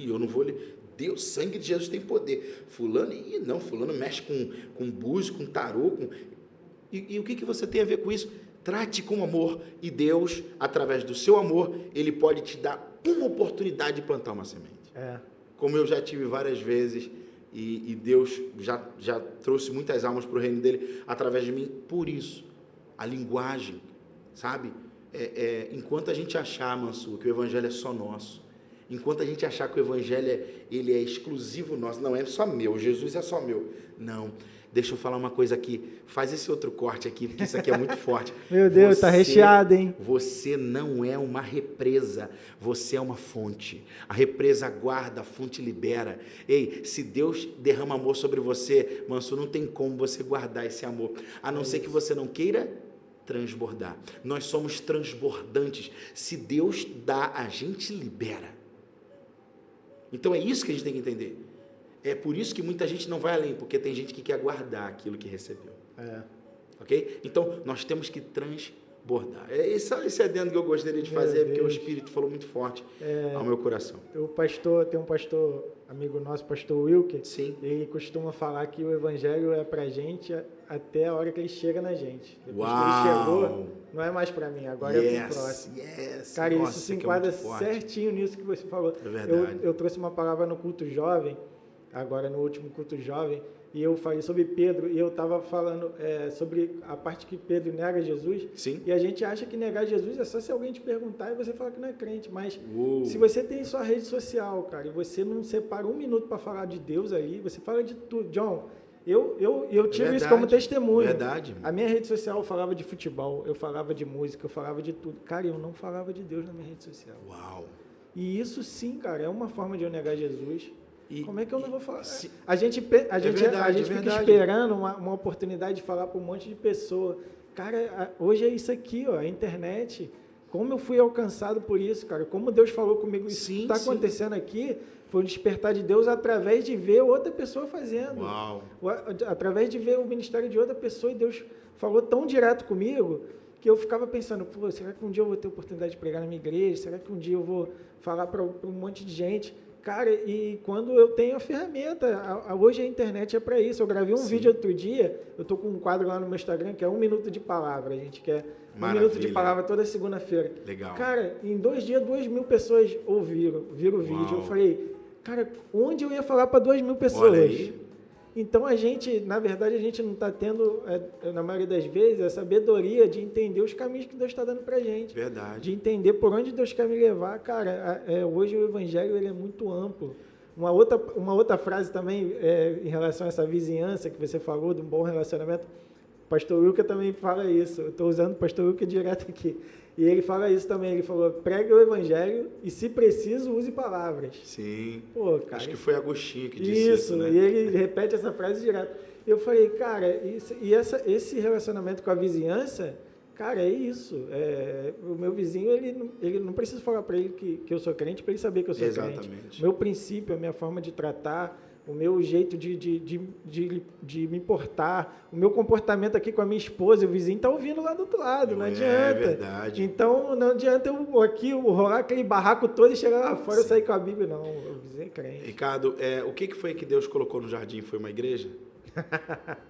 Eu não vou ler. Deus, sangue de Jesus tem poder. Fulano mexe com búzio, com tarô. E o que você tem a ver com isso? Trate com amor. E Deus, através do seu amor, Ele pode te dar uma oportunidade de plantar uma semente. Como eu já tive várias vezes, e Deus já trouxe muitas almas para o reino dEle através de mim. Por isso, a linguagem, sabe? Enquanto a gente achar, Mansur, que o evangelho é só nosso, enquanto a gente achar que o evangelho ele é exclusivo nosso, não é só meu, Jesus é só meu. Não, deixa eu falar uma coisa aqui, faz esse outro corte aqui, porque isso aqui é muito forte.
Meu Deus, tá recheado, hein?
Você não é uma represa, você é uma fonte. A represa guarda, a fonte libera. Ei, se Deus derrama amor sobre você, Mansur, não tem como você guardar esse amor, a não ser que você não queira transbordar. Nós somos transbordantes. Se Deus dá, a gente libera. Então é isso que a gente tem que entender. É por isso que muita gente não vai além, porque tem gente que quer guardar aquilo que recebeu. Ok? Então nós temos que transbordar. Esse adendo que eu gostaria de fazer, porque o Espírito falou muito forte ao meu coração.
Tem um pastor, amigo nosso, pastor Wilker.
Sim.
Ele costuma falar que o evangelho é pra gente até a hora que ele chega na gente. Depois que ele chegou, não é mais para mim, agora é pro próximo. Cara, isso se enquadra certinho nisso que você falou.
É verdade.
Eu trouxe uma palavra no culto jovem, agora no último culto jovem, e eu falei sobre Pedro, e eu estava falando sobre a parte que Pedro nega Jesus.
Sim.
E a gente acha que negar Jesus é só se alguém te perguntar e você falar que não é crente, mas se você tem sua rede social, cara, e você não separa um minuto para falar de Deus ali, você fala de tudo. John, eu tiro isso como testemunho.
Verdade.
A minha rede social eu falava de futebol, eu falava de música, eu falava de tudo. Cara, eu não falava de Deus na minha rede social.
Uau!
E isso sim, cara, é uma forma de eu negar Jesus. Como é que eu não vou falar? A gente fica esperando uma oportunidade de falar para um monte de pessoa. Cara, hoje é isso aqui, ó, a internet. Como eu fui alcançado por isso, cara. Como Deus falou comigo. Isso que está acontecendo aqui foi o despertar de Deus através de ver outra pessoa fazendo.
Uau.
Através de ver o ministério de outra pessoa. E Deus falou tão direto comigo que eu ficava pensando, pô, será que um dia eu vou ter oportunidade de pregar na minha igreja? Será que um dia eu vou falar para um monte de gente? Cara, e quando eu tenho a ferramenta, hoje a internet é para isso. Eu gravei um vídeo outro dia, eu tô com um quadro lá no meu Instagram que é 1 minuto de palavra. A gente quer 1 minuto de palavra toda segunda-feira.
Legal.
Cara, em 2 dias, 2.000 pessoas viram o vídeo. Eu falei, cara, onde eu ia falar para 2.000 pessoas?
Olha aí.
Então, na verdade, a gente não está tendo, na maioria das vezes, a sabedoria de entender os caminhos que Deus está dando para a gente.
Verdade.
De entender por onde Deus quer me levar. Cara, hoje o evangelho ele é muito amplo. Uma outra frase também, em relação a essa vizinhança que você falou, de um bom relacionamento, o pastor Wilker também fala isso. Eu estou usando o pastor Wilker direto aqui. E ele fala isso também, ele falou, pregue o evangelho e, se preciso, use palavras.
Sim.
Pô, cara,
acho que foi Agostinho que disse isso, né?
E ele repete essa frase direto. Eu falei, cara, esse relacionamento com a vizinhança, cara, é isso. O meu vizinho, ele não precisa falar para ele que eu sou crente, para ele saber que eu sou crente. O meu princípio, a minha forma de tratar, o meu jeito de me portar, o meu comportamento aqui com a minha esposa, o vizinho está ouvindo lá do outro lado, não adianta.
É verdade.
Então, não adianta eu aqui rolar aquele barraco todo e chegar lá fora e sair com a Bíblia, não. O vizinho é crente.
Ricardo, o que foi que Deus colocou no jardim? Foi uma igreja?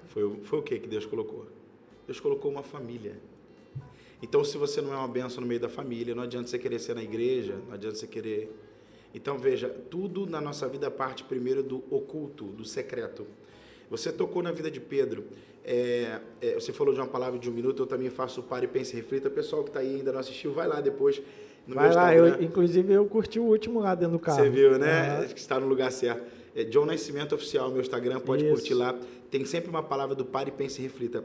Foi o que Deus colocou? Deus colocou uma família. Então, se você não é uma bênção no meio da família, não adianta você querer ser na igreja, não adianta você querer Então, veja, tudo na nossa vida parte primeiro do oculto, do secreto. Você tocou na vida de Pedro. Você falou de uma palavra de 1 minuto, eu também faço o Pare, Pense, Reflita. O pessoal que está aí ainda não assistiu, vai lá depois no meu Instagram.
Inclusive eu curti o último lá dentro do carro.
Você viu, né? Acho que está no lugar certo. John Nascimento Oficial, meu Instagram, pode curtir lá. Tem sempre uma palavra do Pare, Pense, Reflita.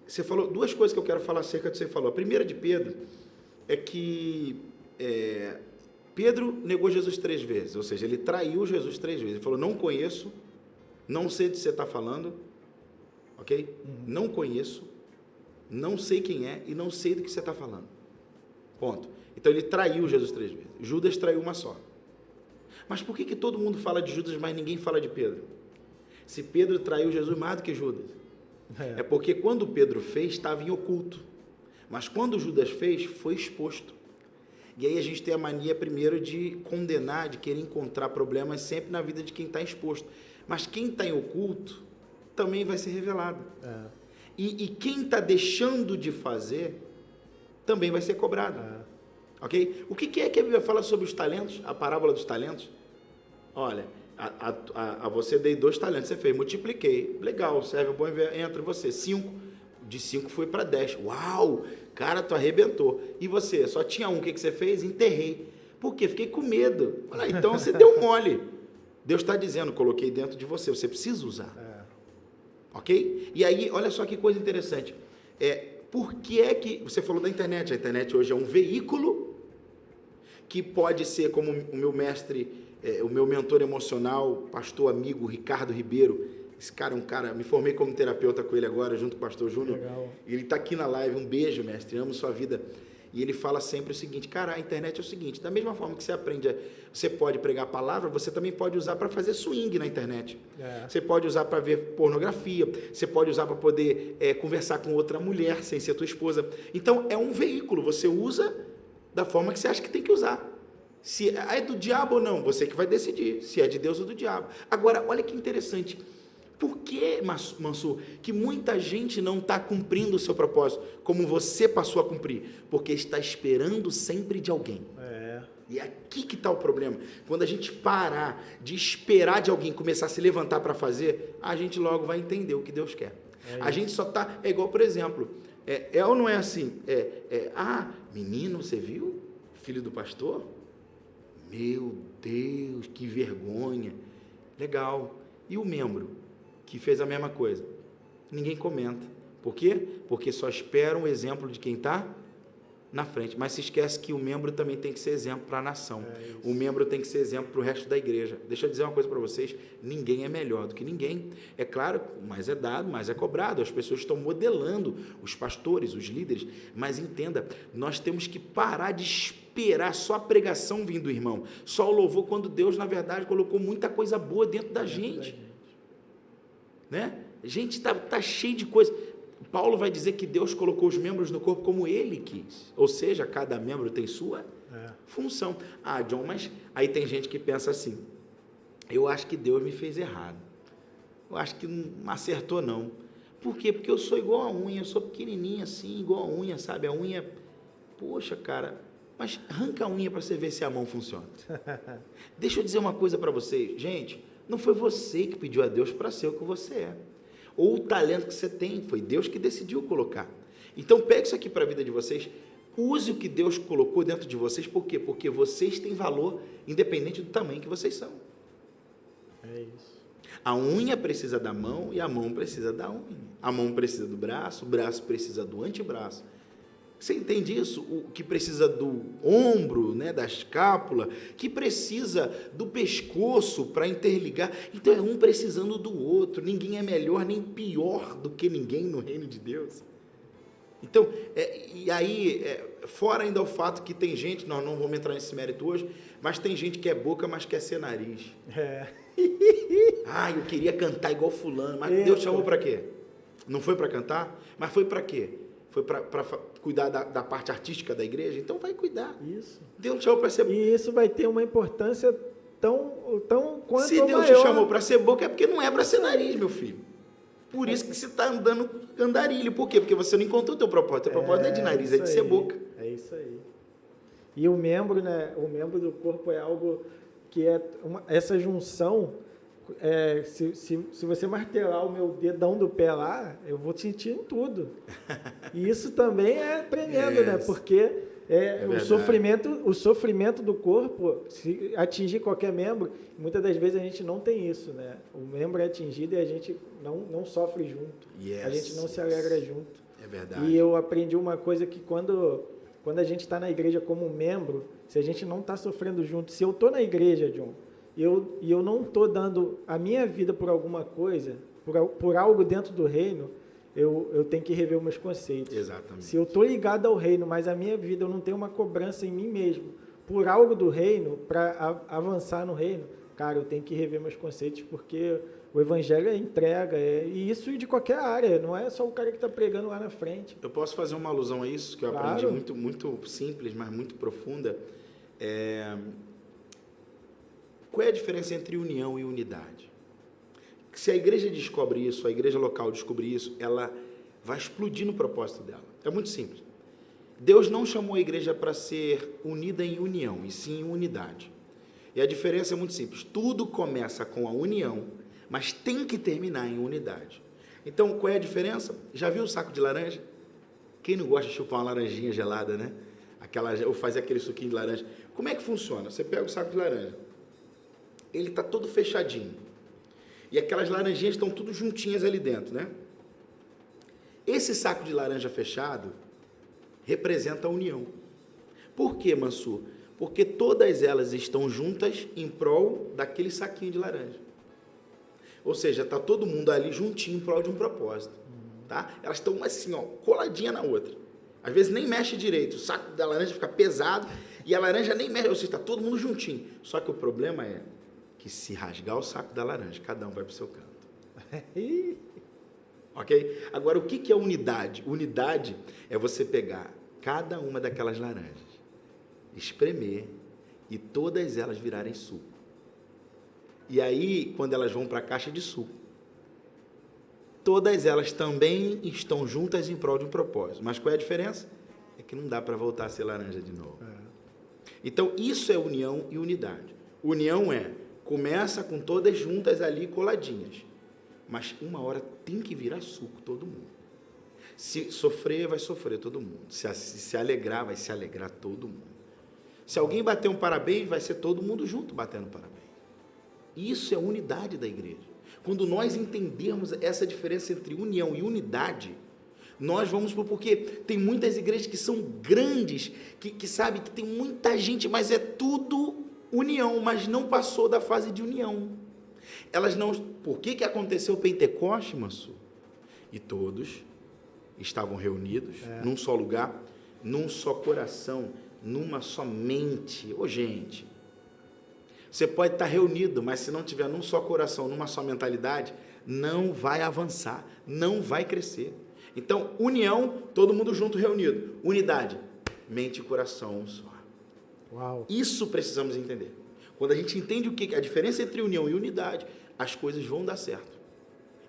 Você falou duas coisas que eu quero falar acerca do que você falou. A primeira de Pedro é que Pedro negou Jesus 3 vezes, ou seja, ele traiu Jesus 3 vezes. Ele falou, não conheço, não sei do que você está falando, ok? Não conheço, não sei quem é e não sei do que você está falando. Ponto. Então ele traiu Jesus 3 vezes. Judas traiu uma só. Mas por que todo mundo fala de Judas, mas ninguém fala de Pedro? Se Pedro traiu Jesus mais do que Judas. É porque quando Pedro fez, estava em oculto. Mas quando Judas fez, foi exposto. E aí a gente tem a mania primeiro de condenar, de querer encontrar problemas sempre na vida de quem está exposto. Mas quem está em oculto também vai ser revelado. E quem está deixando de fazer também vai ser cobrado. Ok? O que é que a Bíblia fala sobre os talentos? A parábola dos talentos? Olha, a você dei 2 talentos, você fez, multipliquei. Legal, serve bom, entra você. 5. De 5 foi para 10. Uau! Cara, tu arrebentou. E você? Só tinha 1. O que você fez? Enterrei. Por quê? Fiquei com medo. Olha, então você deu mole. Deus está dizendo, coloquei dentro de você. Você precisa usar. Ok? E aí, olha só que coisa interessante. Por que é que... Você falou da internet. A internet hoje é um veículo que pode ser, como o meu mestre, o meu mentor emocional, pastor amigo Ricardo Ribeiro. Esse cara é um cara, me formei como terapeuta com ele agora, junto com o pastor Júnior. Ele está aqui na live, um beijo, mestre, amo sua vida. E ele fala sempre o seguinte, cara, a internet é o seguinte, da mesma forma que você aprende, você pode pregar a palavra, você também pode usar para fazer swing na internet. Você pode usar para ver pornografia, você pode usar para poder conversar com outra mulher, sem ser tua esposa. Então, é um veículo, você usa da forma que você acha que tem que usar. Se é do diabo ou não, você que vai decidir, se é de Deus ou do diabo. Agora, olha que interessante. Por que, Mansur, que muita gente não está cumprindo o seu propósito, como você passou a cumprir? Porque está esperando sempre de alguém. E é aqui que está o problema. Quando a gente parar de esperar de alguém começar a se levantar para fazer, a gente logo vai entender o que Deus quer. A gente só está... É igual, por exemplo, ou não é assim? Menino, você viu? Filho do pastor? Meu Deus, que vergonha. Legal. E o membro que fez a mesma coisa? Ninguém comenta. Por quê? Porque só espera um exemplo de quem está na frente. Mas se esquece que o membro também tem que ser exemplo para a nação. O membro tem que ser exemplo para o resto da igreja. Deixa eu dizer uma coisa para vocês, ninguém é melhor do que ninguém. É claro, mais é dado, mais é cobrado. As pessoas estão modelando os pastores, os líderes. Mas entenda, nós temos que parar de esperar só a pregação vindo do irmão. Só o louvor, quando Deus, na verdade, colocou muita coisa boa dentro da gente. Né? A gente está cheio de coisa. Paulo vai dizer que Deus colocou os membros no corpo como ele quis. Ou seja, cada membro tem sua função. John, mas aí tem gente que pensa assim, eu acho que Deus me fez errado. Eu acho que não acertou não. Por quê? Porque eu sou igual a unha, eu sou pequenininha assim, igual a unha, sabe? A unha, poxa, cara, mas arranca a unha para você ver se a mão funciona. Deixa eu dizer uma coisa para vocês, gente, não foi você que pediu a Deus para ser o que você é. Ou o talento que você tem, foi Deus que decidiu colocar. Então, pegue isso aqui para a vida de vocês, use o que Deus colocou dentro de vocês, por quê? Porque vocês têm valor, independente do tamanho que vocês são.
É isso.
A unha precisa da mão e a mão precisa da unha. A mão precisa do braço, o braço precisa do antebraço. Você entende isso? O que precisa do ombro, né, da escápula, que precisa do pescoço para interligar. Então é um precisando do outro. Ninguém é melhor nem pior do que ninguém no reino de Deus. Então, e aí, fora ainda o fato que tem gente, nós não vamos entrar nesse mérito hoje, mas tem gente que é boca, mas quer ser nariz. Eu queria cantar igual fulano, mas Deus chamou para quê? Não foi para cantar? Mas foi para quê? Foi para cuidar da parte artística da igreja? Então vai cuidar.
Isso.
Deus te chamou para ser...
E isso vai ter uma importância tão quanto
Se Deus te chamou para ser boca, é porque não é para ser nariz, meu filho. Por isso que você está andando andarilho. Por quê? Porque você não encontrou o teu propósito. O teu propósito não é de nariz, é de ser boca.
É isso aí. E o membro, né, o membro do corpo é algo que é essa junção, se você martelar o meu dedão do pé lá, eu vou sentir em tudo. E isso também é tremendo, né? Porque o sofrimento do corpo, se atingir qualquer membro, muitas das vezes a gente não tem isso, né? O membro é atingido e a gente não sofre junto. A gente não se alegra junto.
É verdade.
E eu aprendi uma coisa que quando a gente está na igreja como membro, se a gente não está sofrendo junto, se eu estou na igreja, John, e eu não estou dando a minha vida por alguma coisa, por algo dentro do reino, eu tenho que rever os meus conceitos.
Exatamente.
Se eu estou ligado ao reino, mas a minha vida eu não tenho uma cobrança em mim mesmo, por algo do reino, para avançar no reino, cara, eu tenho que rever meus conceitos, porque o evangelho é entrega, e isso de qualquer área, não é só o cara que está pregando lá na frente.
Eu posso fazer uma alusão a isso, que eu aprendi muito simples, mas muito profunda. Qual é a diferença entre união e unidade? Se a igreja descobre isso, a igreja local descobrir isso, ela vai explodir no propósito dela. É muito simples. Deus não chamou a igreja para ser unida em união, e sim em unidade. E a diferença é muito simples. Tudo começa com a união, mas tem que terminar em unidade. Então, qual é a diferença? Já viu o saco de laranja? Quem não gosta de chupar uma laranjinha gelada, né? Ou fazer aquele suquinho de laranja. Como é que funciona? Você pega o saco de laranja, ele está todo fechadinho. E aquelas laranjinhas estão tudo juntinhas ali dentro, né? Esse saco de laranja fechado representa a união. Por quê, Mansur? Porque todas elas estão juntas em prol daquele saquinho de laranja. Ou seja, está todo mundo ali juntinho em prol de um propósito. Tá? Elas estão assim, ó, coladinha na outra. Às vezes nem mexe direito, o saco da laranja fica pesado e a laranja nem mexe, ou seja, está todo mundo juntinho. Só que o problema é que se rasgar o saco da laranja, cada um vai para o seu canto. Ok? Agora, o que é unidade? Unidade é você pegar cada uma daquelas laranjas, espremer e todas elas virarem suco. E aí, quando elas vão para a caixa de suco, todas elas também estão juntas em prol de um propósito. Mas qual é a diferença? É que não dá para voltar a ser laranja de novo. Então, isso é união e unidade. União começa com todas juntas ali coladinhas. Mas uma hora tem que virar suco todo mundo. Se sofrer, vai sofrer todo mundo. Se alegrar, vai se alegrar todo mundo. Se alguém bater um parabéns, vai ser todo mundo junto batendo parabéns. Isso é a unidade da igreja. Quando nós entendermos essa diferença entre união e unidade, nós vamos porque tem muitas igrejas que são grandes, que sabe que tem muita gente, mas é tudo união, mas não passou da fase de união. Elas não. Por que aconteceu o Pentecoste, Mansur? E todos estavam reunidos num só lugar, num só coração, numa só mente. Gente, você pode estar reunido, mas se não tiver num só coração, numa só mentalidade, não vai avançar, não vai crescer. Então, união, todo mundo junto, reunido. Unidade, mente e coração um só.
Uau.
Isso precisamos entender. Quando a gente entende a diferença entre união e unidade, as coisas vão dar certo.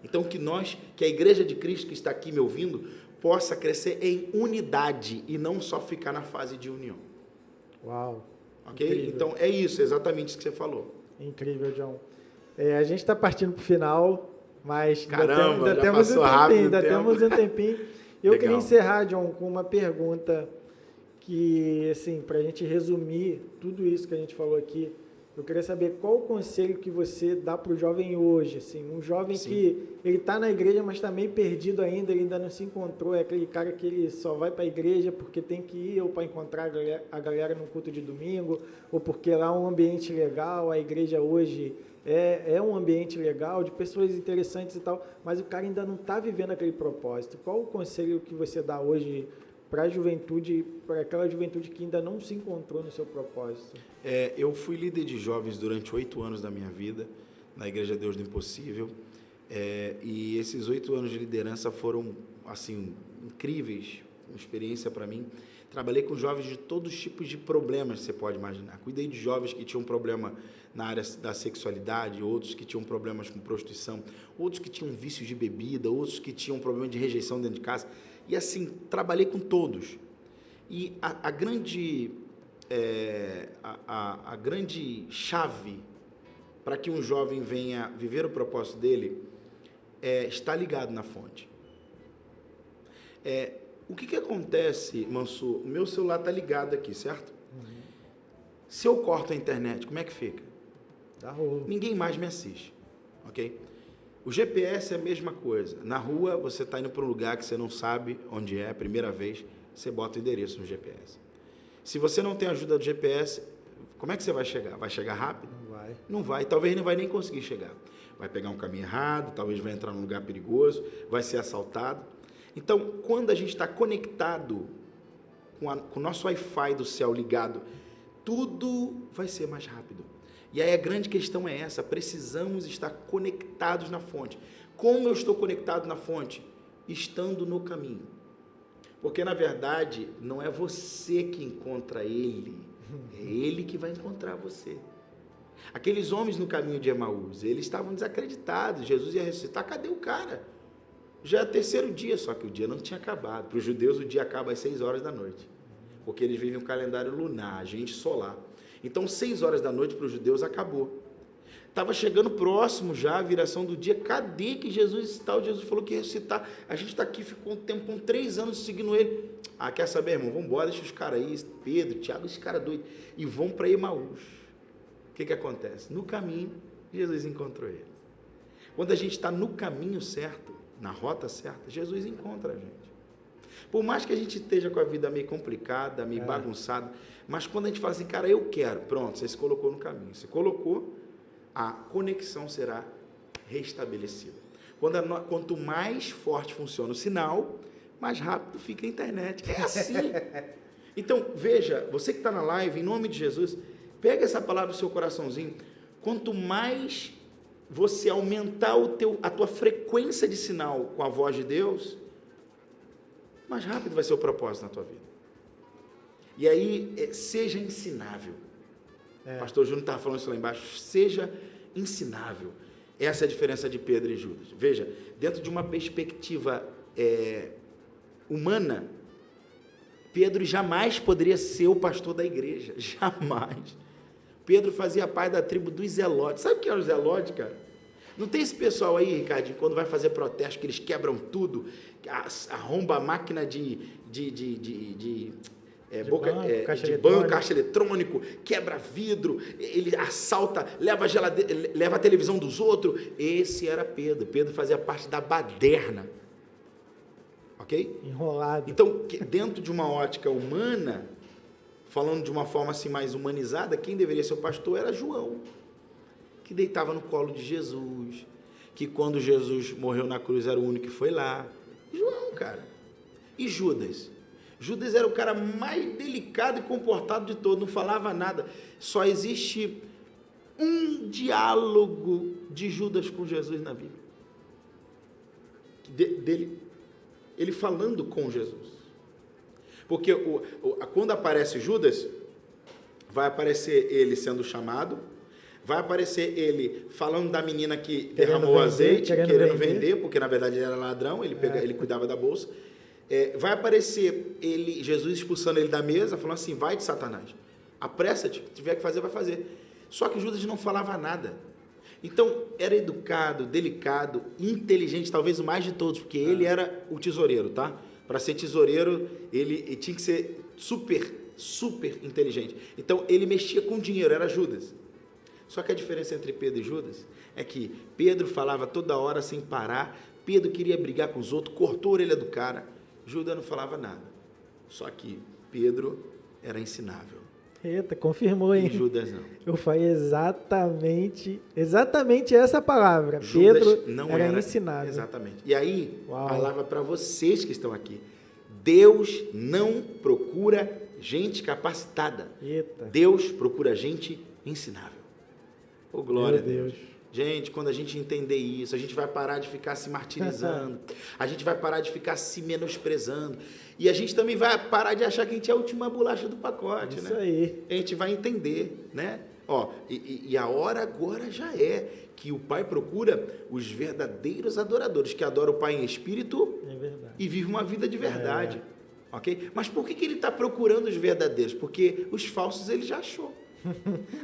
Então, que a igreja de Cristo que está aqui me ouvindo, possa crescer em unidade e não só ficar na fase de união.
Uau.
Ok?
Incrível.
Então, é isso, exatamente isso que você falou.
Incrível, John. A gente está partindo para o final, mas
caramba,
ainda temos um tempinho. Eu
Legal.
queria encerrar, John, com uma pergunta que, assim, para a gente resumir tudo isso que a gente falou aqui, eu queria saber qual o conselho que você dá para o jovem hoje, assim, um jovem
Sim.
que ele está na igreja, mas está meio perdido ainda, ele ainda não se encontrou, é aquele cara que ele só vai para a igreja porque tem que ir, ou para encontrar a galera no culto de domingo, ou porque lá é um ambiente legal, a igreja hoje é um ambiente legal, de pessoas interessantes e tal, mas o cara ainda não está vivendo aquele propósito. Qual o conselho que você dá hoje para a juventude, para aquela juventude que ainda não se encontrou no seu propósito?
Eu fui líder de jovens durante 8 anos da minha vida, na Igreja Deus do Impossível, e esses 8 anos de liderança foram, assim, incríveis, uma experiência para mim. Trabalhei com jovens de todos os tipos de problemas que você pode imaginar. Cuidei de jovens que tinham problema na área da sexualidade, outros que tinham problemas com prostituição, outros que tinham vícios de bebida, outros que tinham problema de rejeição dentro de casa. E assim, trabalhei com todos. E a grande a grande chave para que um jovem venha viver o propósito dele é estar ligado na fonte. O que acontece, Mansur? O meu celular está ligado aqui, certo? Se eu corto a internet, como é que fica?
Dá rolo.
Ninguém mais me assiste, ok? O GPS é a mesma coisa. Na rua, você está indo para um lugar que você não sabe onde é, primeira vez, você bota o endereço no GPS. Se você não tem ajuda do GPS, como é que você vai chegar? Vai chegar rápido?
Não vai.
Não vai, talvez não vai nem conseguir chegar. Vai pegar um caminho errado, talvez vai entrar num lugar perigoso, vai ser assaltado. Então, quando a gente está conectado com o nosso Wi-Fi do céu ligado, tudo vai ser mais rápido. E aí a grande questão é essa, precisamos estar conectados na fonte. Como eu estou conectado na fonte? Estando no caminho. Porque, na verdade, não é você que encontra ele, é ele que vai encontrar você. Aqueles homens no caminho de Emaús, eles estavam desacreditados, Jesus ia ressuscitar, cadê o cara? Já é o terceiro dia, só que o dia não tinha acabado. Para os judeus, o dia acaba às 6 horas da noite, porque eles vivem um calendário lunar, a gente solar. Então, 6 horas da noite para os judeus acabou. Estava chegando próximo já a viração do dia. Cadê que Jesus está? Jesus falou que ia ressuscitar. A gente está aqui, ficou um tempo, com 3 anos seguindo ele. Ah, quer saber, irmão? Vamos embora, deixa os caras aí, Pedro, Tiago, esse cara doido. E vão para Emaús. O que acontece? No caminho, Jesus encontrou eles. Quando a gente está no caminho certo, na rota certa, Jesus encontra a gente. Por mais que a gente esteja com a vida meio complicada, meio bagunçada, mas quando a gente fala assim, cara, eu quero, pronto, você se colocou no caminho. Você colocou, a conexão será restabelecida. Quanto mais forte funciona o sinal, mais rápido fica a internet. É assim. Então, veja, você que está na live, em nome de Jesus, pega essa palavra no seu coraçãozinho. Quanto mais você aumentar a tua frequência de sinal com a voz de Deus, mais rápido vai ser o propósito na tua vida. E aí, seja ensinável. Pastor Júnior estava falando isso lá embaixo. Seja ensinável. Essa é a diferença de Pedro e Judas. Veja, dentro de uma perspectiva humana, Pedro jamais poderia ser o pastor da igreja. Jamais. Pedro fazia parte da tribo dos Zelotes. Sabe o que é os Zelotes, cara? Não tem esse pessoal aí, Ricardinho, quando vai fazer protesto, que eles quebram tudo, arromba a máquina de banco, caixa eletrônico, quebra vidro, ele assalta, leva a televisão dos outros. Esse era Pedro. Pedro fazia parte da baderna. Ok?
Enrolado.
Então, dentro de uma ótica humana, falando de uma forma assim mais humanizada, quem deveria ser o pastor era João, que deitava no colo de Jesus, que quando Jesus morreu na cruz era o único que foi lá. João, cara. E Judas? Judas era o cara mais delicado e comportado de todos, não falava nada. Só existe um diálogo de Judas com Jesus na Bíblia. Ele falando com Jesus. Porque quando aparece Judas, vai aparecer ele sendo chamado, vai aparecer ele falando da menina que derramou azeite, querendo vender, porque na verdade ele era ladrão, ele cuidava da bolsa. Vai aparecer Jesus expulsando ele da mesa, falando assim, vai de Satanás, apressa-te, se tiver que fazer, vai fazer. Só que Judas não falava nada. Então, era educado, delicado, inteligente, talvez o mais de todos, porque ele era o tesoureiro, tá? Para ser tesoureiro, ele tinha que ser super, super inteligente. Então, ele mexia com dinheiro, era Judas. Só que a diferença entre Pedro e Judas é que Pedro falava toda hora sem parar, Pedro queria brigar com os outros, cortou a orelha do cara, Judas não falava nada. Só que Pedro era ensinável.
Eita, confirmou, hein?
E Judas não.
Eu falei exatamente essa palavra.
Judas
Pedro
não
era ensinável.
Exatamente. E aí, palavra para vocês que estão aqui. Deus não procura gente capacitada.
Eita.
Deus procura gente ensinável. Oh, glória a Deus.
Deus.
Gente, quando a gente entender isso, a gente vai parar de ficar se martirizando, a gente vai parar de ficar se menosprezando, e a gente também vai parar de achar que a gente é a última bolacha do pacote,
isso
né?
Aí.
A gente vai entender, né? E a hora agora já é que o Pai procura os verdadeiros adoradores, que adoram o Pai em espírito e vivem uma vida de verdade. ok? Mas por que ele está procurando os verdadeiros? Porque os falsos ele já achou.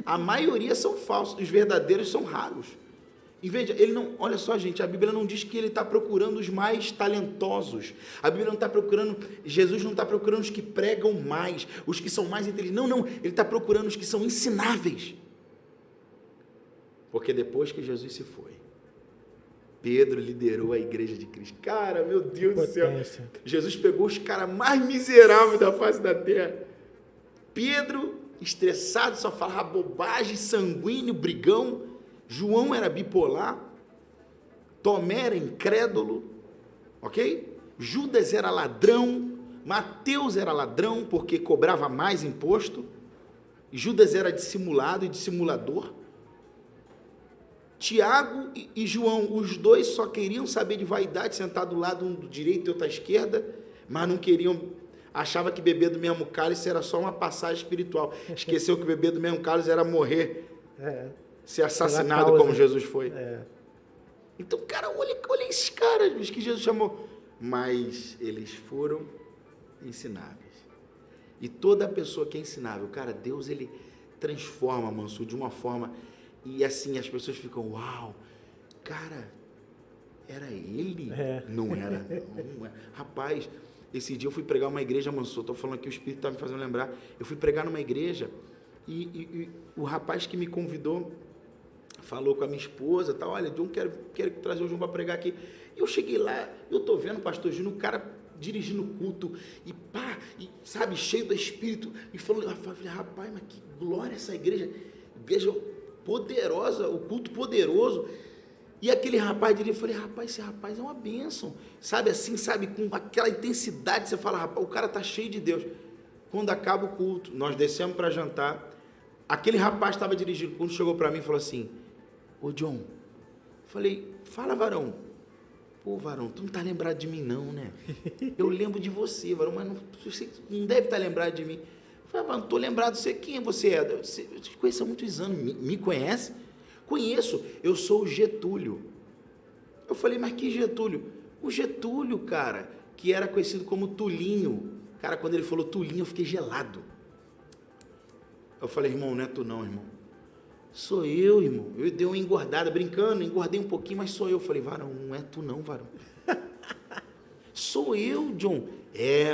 A maioria são falsos, os verdadeiros são raros. E veja, ele não, olha só, gente, a Bíblia não diz que ele está procurando os mais talentosos. A Bíblia não está procurando, Jesus não está procurando os que pregam mais, os que são mais inteligentes. Não, ele está procurando os que são ensináveis. Porque depois que Jesus se foi, Pedro liderou a igreja de Cristo. Cara, meu Deus do céu. Jesus pegou os caras mais miseráveis da face da terra. Pedro, estressado, só falava bobagem, sanguíneo, brigão. João era bipolar. Tomé era incrédulo. Ok? Judas era ladrão. Mateus era ladrão porque cobrava mais imposto. Judas era dissimulado e dissimulador. Tiago e João, os dois só queriam saber de vaidade, sentado do lado um do direito e outro à esquerda, mas não queriam, achava que beber do mesmo cálice era só uma passagem espiritual. Esqueceu que beber do mesmo cálice era morrer, ser assassinado como Jesus foi. Então, cara, olha esses caras, os que Jesus chamou. Mas eles foram ensináveis. E toda pessoa que é ensinável, cara, Deus, ele transforma, Mansur, de uma forma... E assim, as pessoas ficam, uau, cara, era ele? Não era, não. Rapaz, esse dia eu fui pregar uma igreja, Mansur, estou falando aqui, o Espírito está me fazendo lembrar, eu fui pregar numa igreja e o rapaz que me convidou falou com a minha esposa, tá, olha, John, quero trazer o João para pregar aqui. E eu cheguei lá, eu estou vendo o pastor Júnior, o cara dirigindo o culto, e pá, e, sabe, cheio do Espírito, e falou, rapaz, mas que glória essa igreja poderosa, o culto poderoso. E aquele rapaz dele, eu falei, rapaz, esse rapaz é uma bênção, sabe assim, sabe, com aquela intensidade, você fala, rapaz, o cara tá cheio de Deus. Quando acaba o culto, nós descemos para jantar, aquele rapaz estava dirigindo, quando chegou para mim e falou assim, ô John, falei, fala, varão. Pô, varão, tu não tá lembrado de mim não, né? Eu lembro de você, varão, mas você não deve estar lembrado de mim. Eu falei, não estou lembrado de você. Quem você é? Eu te conheço há muitos anos. Me conhece? Conheço. Eu sou o Getúlio. Eu falei, mas que Getúlio? O Getúlio, cara, que era conhecido como Tulinho. Cara, quando ele falou Tulinho, eu fiquei gelado. Eu falei, irmão, não é tu não, irmão. Sou eu, irmão. Eu dei uma engordada, brincando, engordei um pouquinho, mas sou eu. Eu falei, varão, não é tu não, varão. Sou eu, John.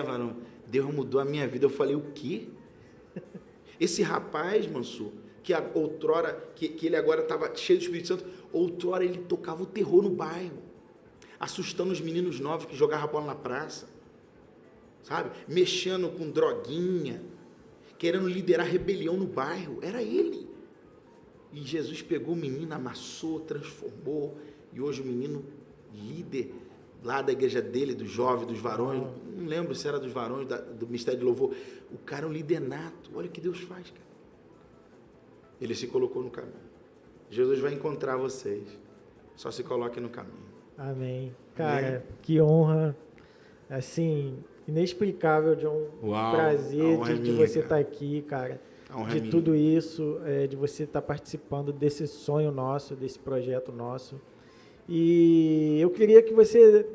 Varão, Deus mudou a minha vida. Eu falei, o quê? Esse rapaz, Mansur, que outrora, que ele agora estava cheio do Espírito Santo, outrora ele tocava o terror no bairro, assustando os meninos novos que jogavam bola na praça, sabe? Mexendo com droguinha, querendo liderar rebelião no bairro, era ele. E Jesus pegou o menino, amassou, transformou, e hoje o menino líder lá da igreja dele, dos jovens, dos varões, não lembro se era dos varões, do Ministério de Louvor, o cara é um líder nato, olha o que Deus faz, cara. Ele se colocou no caminho. Jesus vai encontrar vocês, só se coloque no caminho.
Amém. Cara, amém. Que honra, assim, inexplicável, John.
Uau,
prazer de você estar aqui, cara. De tudo isso, de você estar participando desse sonho nosso, desse projeto nosso. E eu queria que você,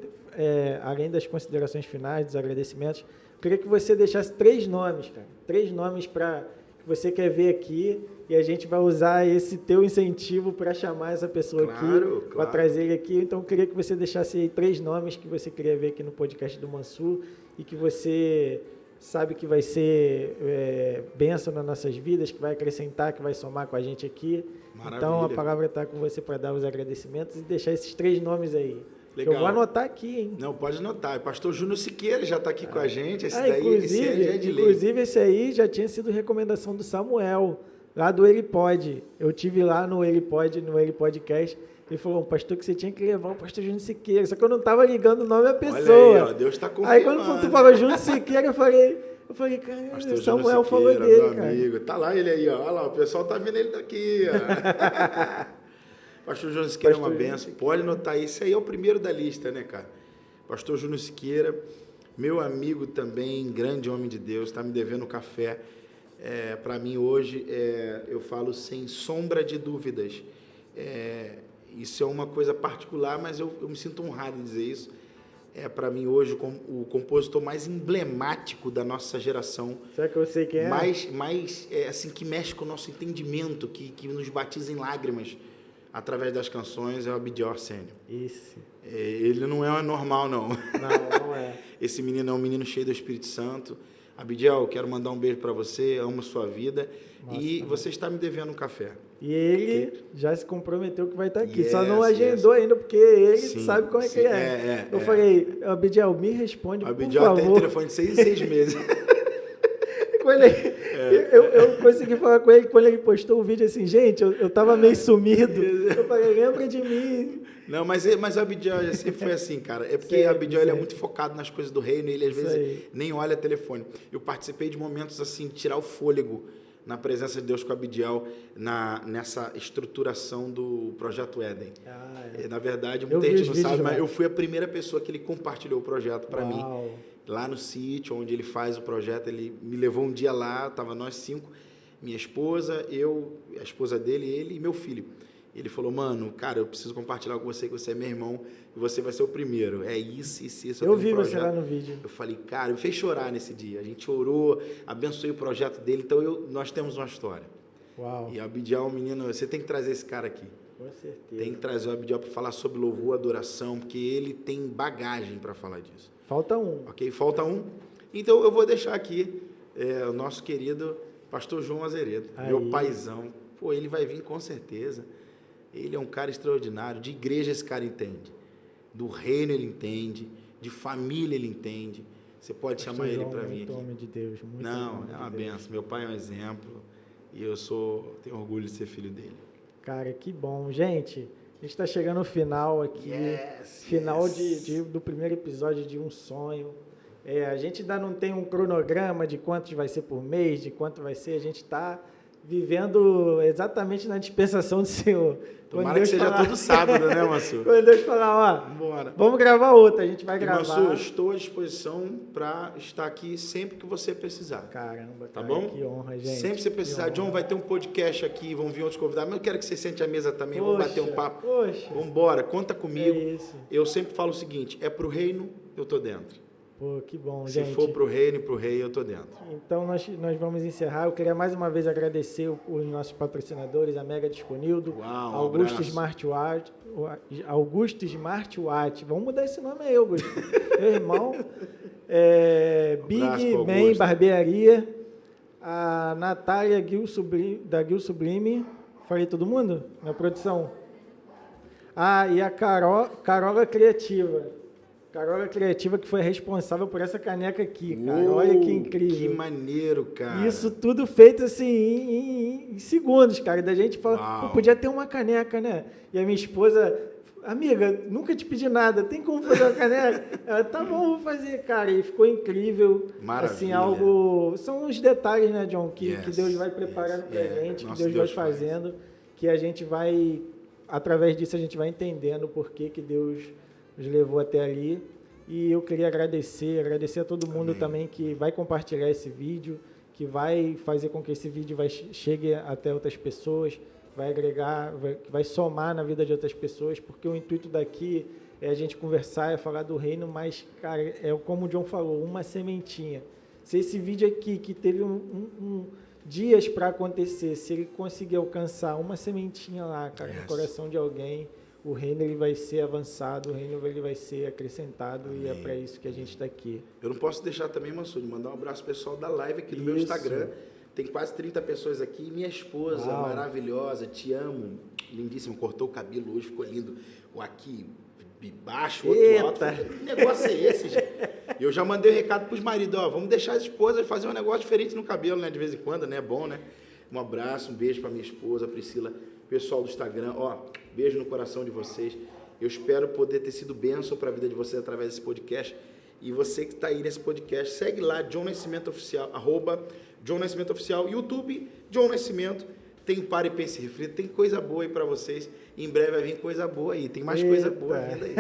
além das considerações finais, dos agradecimentos, eu queria que você deixasse 3 nomes, cara. 3 nomes que você quer ver aqui, e a gente vai usar esse teu incentivo para chamar essa pessoa aqui, para trazer ele aqui. Então, eu queria que você deixasse aí 3 nomes que você queria ver aqui no podcast do Mansur e que você sabe que vai ser bênção nas nossas vidas, que vai acrescentar, que vai somar com a gente aqui. Maravilha. Então, a palavra está com você para dar os agradecimentos e deixar esses 3 nomes aí. Legal. Eu vou anotar aqui, hein?
Não, pode anotar. O pastor Júnior Siqueira já está aqui com a gente. Esse
esse aí já é de lei. Inclusive, esse aí já tinha sido recomendação do Samuel, lá do Ele Pode. Eu tive lá no Ele Pode, no Ele Podcast. Ele falou, pastor, que você tinha que levar o pastor Júnior Siqueira. Só que eu não estava ligando o nome da pessoa.
Olha aí, ó, Deus está confirmando.
Aí quando tu falou Júnior Siqueira, eu falei, cara, pastor Samuel falou dele,
meu amigo. Tá lá ele aí, ó. Olha lá, o pessoal tá vendo ele daqui, ó. Pastor Júnior Siqueira é uma benção. Pode anotar isso aí, é o primeiro da lista, né, cara? Pastor Júnior Siqueira, meu amigo também, grande homem de Deus, está me devendo café. Para mim hoje, eu falo sem sombra de dúvidas. Isso é uma coisa particular, mas eu me sinto honrado em dizer isso. é para mim hoje o compositor mais emblemático da nossa geração.
Será que eu sei quem é?
Mais assim, que mexe com o nosso entendimento, que nos batiza em lágrimas através das canções, é o Abdiel Arsênio.
Isso.
Ele não é normal, não.
Não é.
Esse menino é um menino cheio do Espírito Santo. Abdiel, quero mandar um beijo para você, amo a sua vida. Nossa, e você está me devendo um café.
E ele já se comprometeu que vai estar aqui. Só não agendou ainda, porque ele sabe como é que é. Eu falei, Abdiel, me responde, por favor.
Abdiel tem telefone de 6 em 6 meses.
Eu consegui falar com ele quando ele postou o vídeo assim, gente, eu tava meio sumido. Eu falei, lembra de mim.
Não, mas o Abdiel sempre foi assim, cara. É porque o Abdiel ele é muito focado nas coisas do reino e ele às vezes nem olha telefone. Eu participei de momentos assim, de tirar o fôlego na presença de Deus com o Abdiel, nessa estruturação do Projeto Éden. Na verdade, muita gente não sabe, mas eu fui a primeira pessoa que ele compartilhou o projeto para mim. Lá no sítio, onde ele faz o projeto, ele me levou um dia lá, tava nós 5, minha esposa, eu, a esposa dele, ele e meu filho. Ele falou, mano, cara, eu preciso compartilhar com você, que você é meu irmão, e você vai ser o primeiro. É isso.
Eu vi você lá no vídeo.
Eu falei, cara, me fez chorar nesse dia. A gente orou, abençoei o projeto dele, então nós temos uma história.
Uau.
E o Abdiel, menino, você tem que trazer esse cara aqui.
Com certeza.
Tem que trazer o Abdiel para falar sobre louvor, adoração, porque ele tem bagagem para falar disso.
Falta um.
Ok, falta um. Então eu vou deixar aqui o nosso querido pastor João Azeredo, meu paizão. Pô, ele vai vir com certeza. Ele é um cara extraordinário. De igreja esse cara entende. Do reino ele entende. De família ele entende. Você pode chamar ele para vir aqui.
Homem de Deus.
Não, é uma benção. Meu pai é um exemplo. E tenho orgulho de ser filho dele.
Cara, que bom. Gente, a gente está chegando no final aqui. Final do primeiro episódio de Um Sonho. A gente ainda não tem um cronograma de quantos vai ser por mês, de quanto vai ser. A gente está vivendo exatamente na dispensação do Senhor.
Tomara que seja todo sábado, né, Massu?
Quando Deus falar, vamos gravar outra, a gente vai gravar.
Massu, estou à disposição para estar aqui sempre que você precisar.
Caramba,
tá bom?
Que honra, gente.
Sempre que você precisar. John, vai ter um podcast aqui, vão vir outros convidados, mas eu quero que você sente à mesa também, vamos bater um papo. Vamos embora, conta comigo. Eu sempre falo o seguinte, é pro reino, eu tô dentro.
Pô, que bom,
Se
gente.
Se for pro reino e pro rei, eu tô dentro. Então,
nós vamos encerrar. Eu queria mais uma vez agradecer os nossos patrocinadores, a Mega Disconildo, Augusto Smartwatch. Vamos mudar esse nome aí, Augusto. Meu irmão. Big Man Barbearia, a Natália da Gil Sublime. Falei todo mundo? Na produção. E a Carola Criativa. Carola Criativa, que foi responsável por essa caneca aqui, cara. Olha que incrível.
Que maneiro, cara.
Isso tudo feito assim em segundos, cara. Da gente fala, podia ter uma caneca, né? E a minha esposa, amiga, nunca te pedi nada, tem como fazer uma caneca? Ela, tá bom, vou fazer, cara. E ficou incrível.
Maravilha.
Assim, são os detalhes, né, John, que Deus vai preparando pra gente, que Deus vai fazendo, que a gente vai, através disso, a gente vai entendendo o porquê que Deus nos levou até ali. E eu queria agradecer a todo mundo também que vai compartilhar esse vídeo, que vai fazer com que esse vídeo chegue até outras pessoas, vai agregar, vai somar na vida de outras pessoas, porque o intuito daqui é a gente conversar, é falar do reino, mas, cara, é como o John falou, uma sementinha. Se esse vídeo aqui, que teve dias para acontecer, se ele conseguir alcançar uma sementinha lá, cara, no coração de alguém, o reino ele vai ser avançado, o reino ele vai ser acrescentado. Amém. E é para isso que a gente está aqui.
Eu não posso deixar também, Massu, de mandar um abraço pessoal da live aqui do meu Instagram. Tem quase 30 pessoas aqui. Minha esposa, maravilhosa, te amo, lindíssima, cortou o cabelo hoje, ficou lindo. O aqui baixo, outro alto. Que negócio é esse, gente? Eu já mandei um recado para os maridos, vamos deixar as esposas fazer um negócio diferente no cabelo, né? De vez em quando, né? É bom, né? Um abraço, um beijo para minha esposa, Priscila. Pessoal do Instagram, beijo no coração de vocês. Eu espero poder ter sido bênção para a vida de vocês através desse podcast. E você que está aí nesse podcast, segue lá, John Nascimento Oficial, @John Nascimento Oficial, YouTube, John Nascimento. Tem Pare e Pense e Reflita, tem coisa boa aí para vocês. Em breve vai vir coisa boa aí, tem mais coisa boa vindo aí.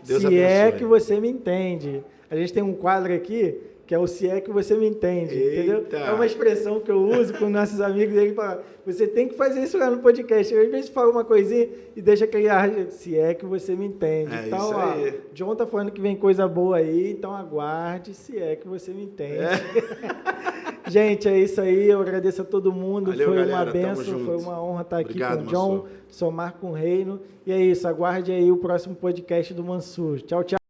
Deus
Se
abençoe.
É que você me entende. A gente tem um quadro aqui que é o se é que você me entende,
Eita.
entendeu? É uma expressão que eu uso com nossos amigos, ele fala, você tem que fazer isso lá no podcast, às vezes fala uma coisinha e deixa aquele ar, se é que você me entende.
É
então,
isso aí.
John tá falando que vem coisa boa aí, então aguarde, se é que você me entende. Gente, é isso aí, eu agradeço a todo mundo,
Valeu,
foi
galera,
uma bênção, foi uma honra estar aqui com o John, somar com o Reino, e é isso, aguarde aí o próximo podcast do Mansur. Tchau, tchau.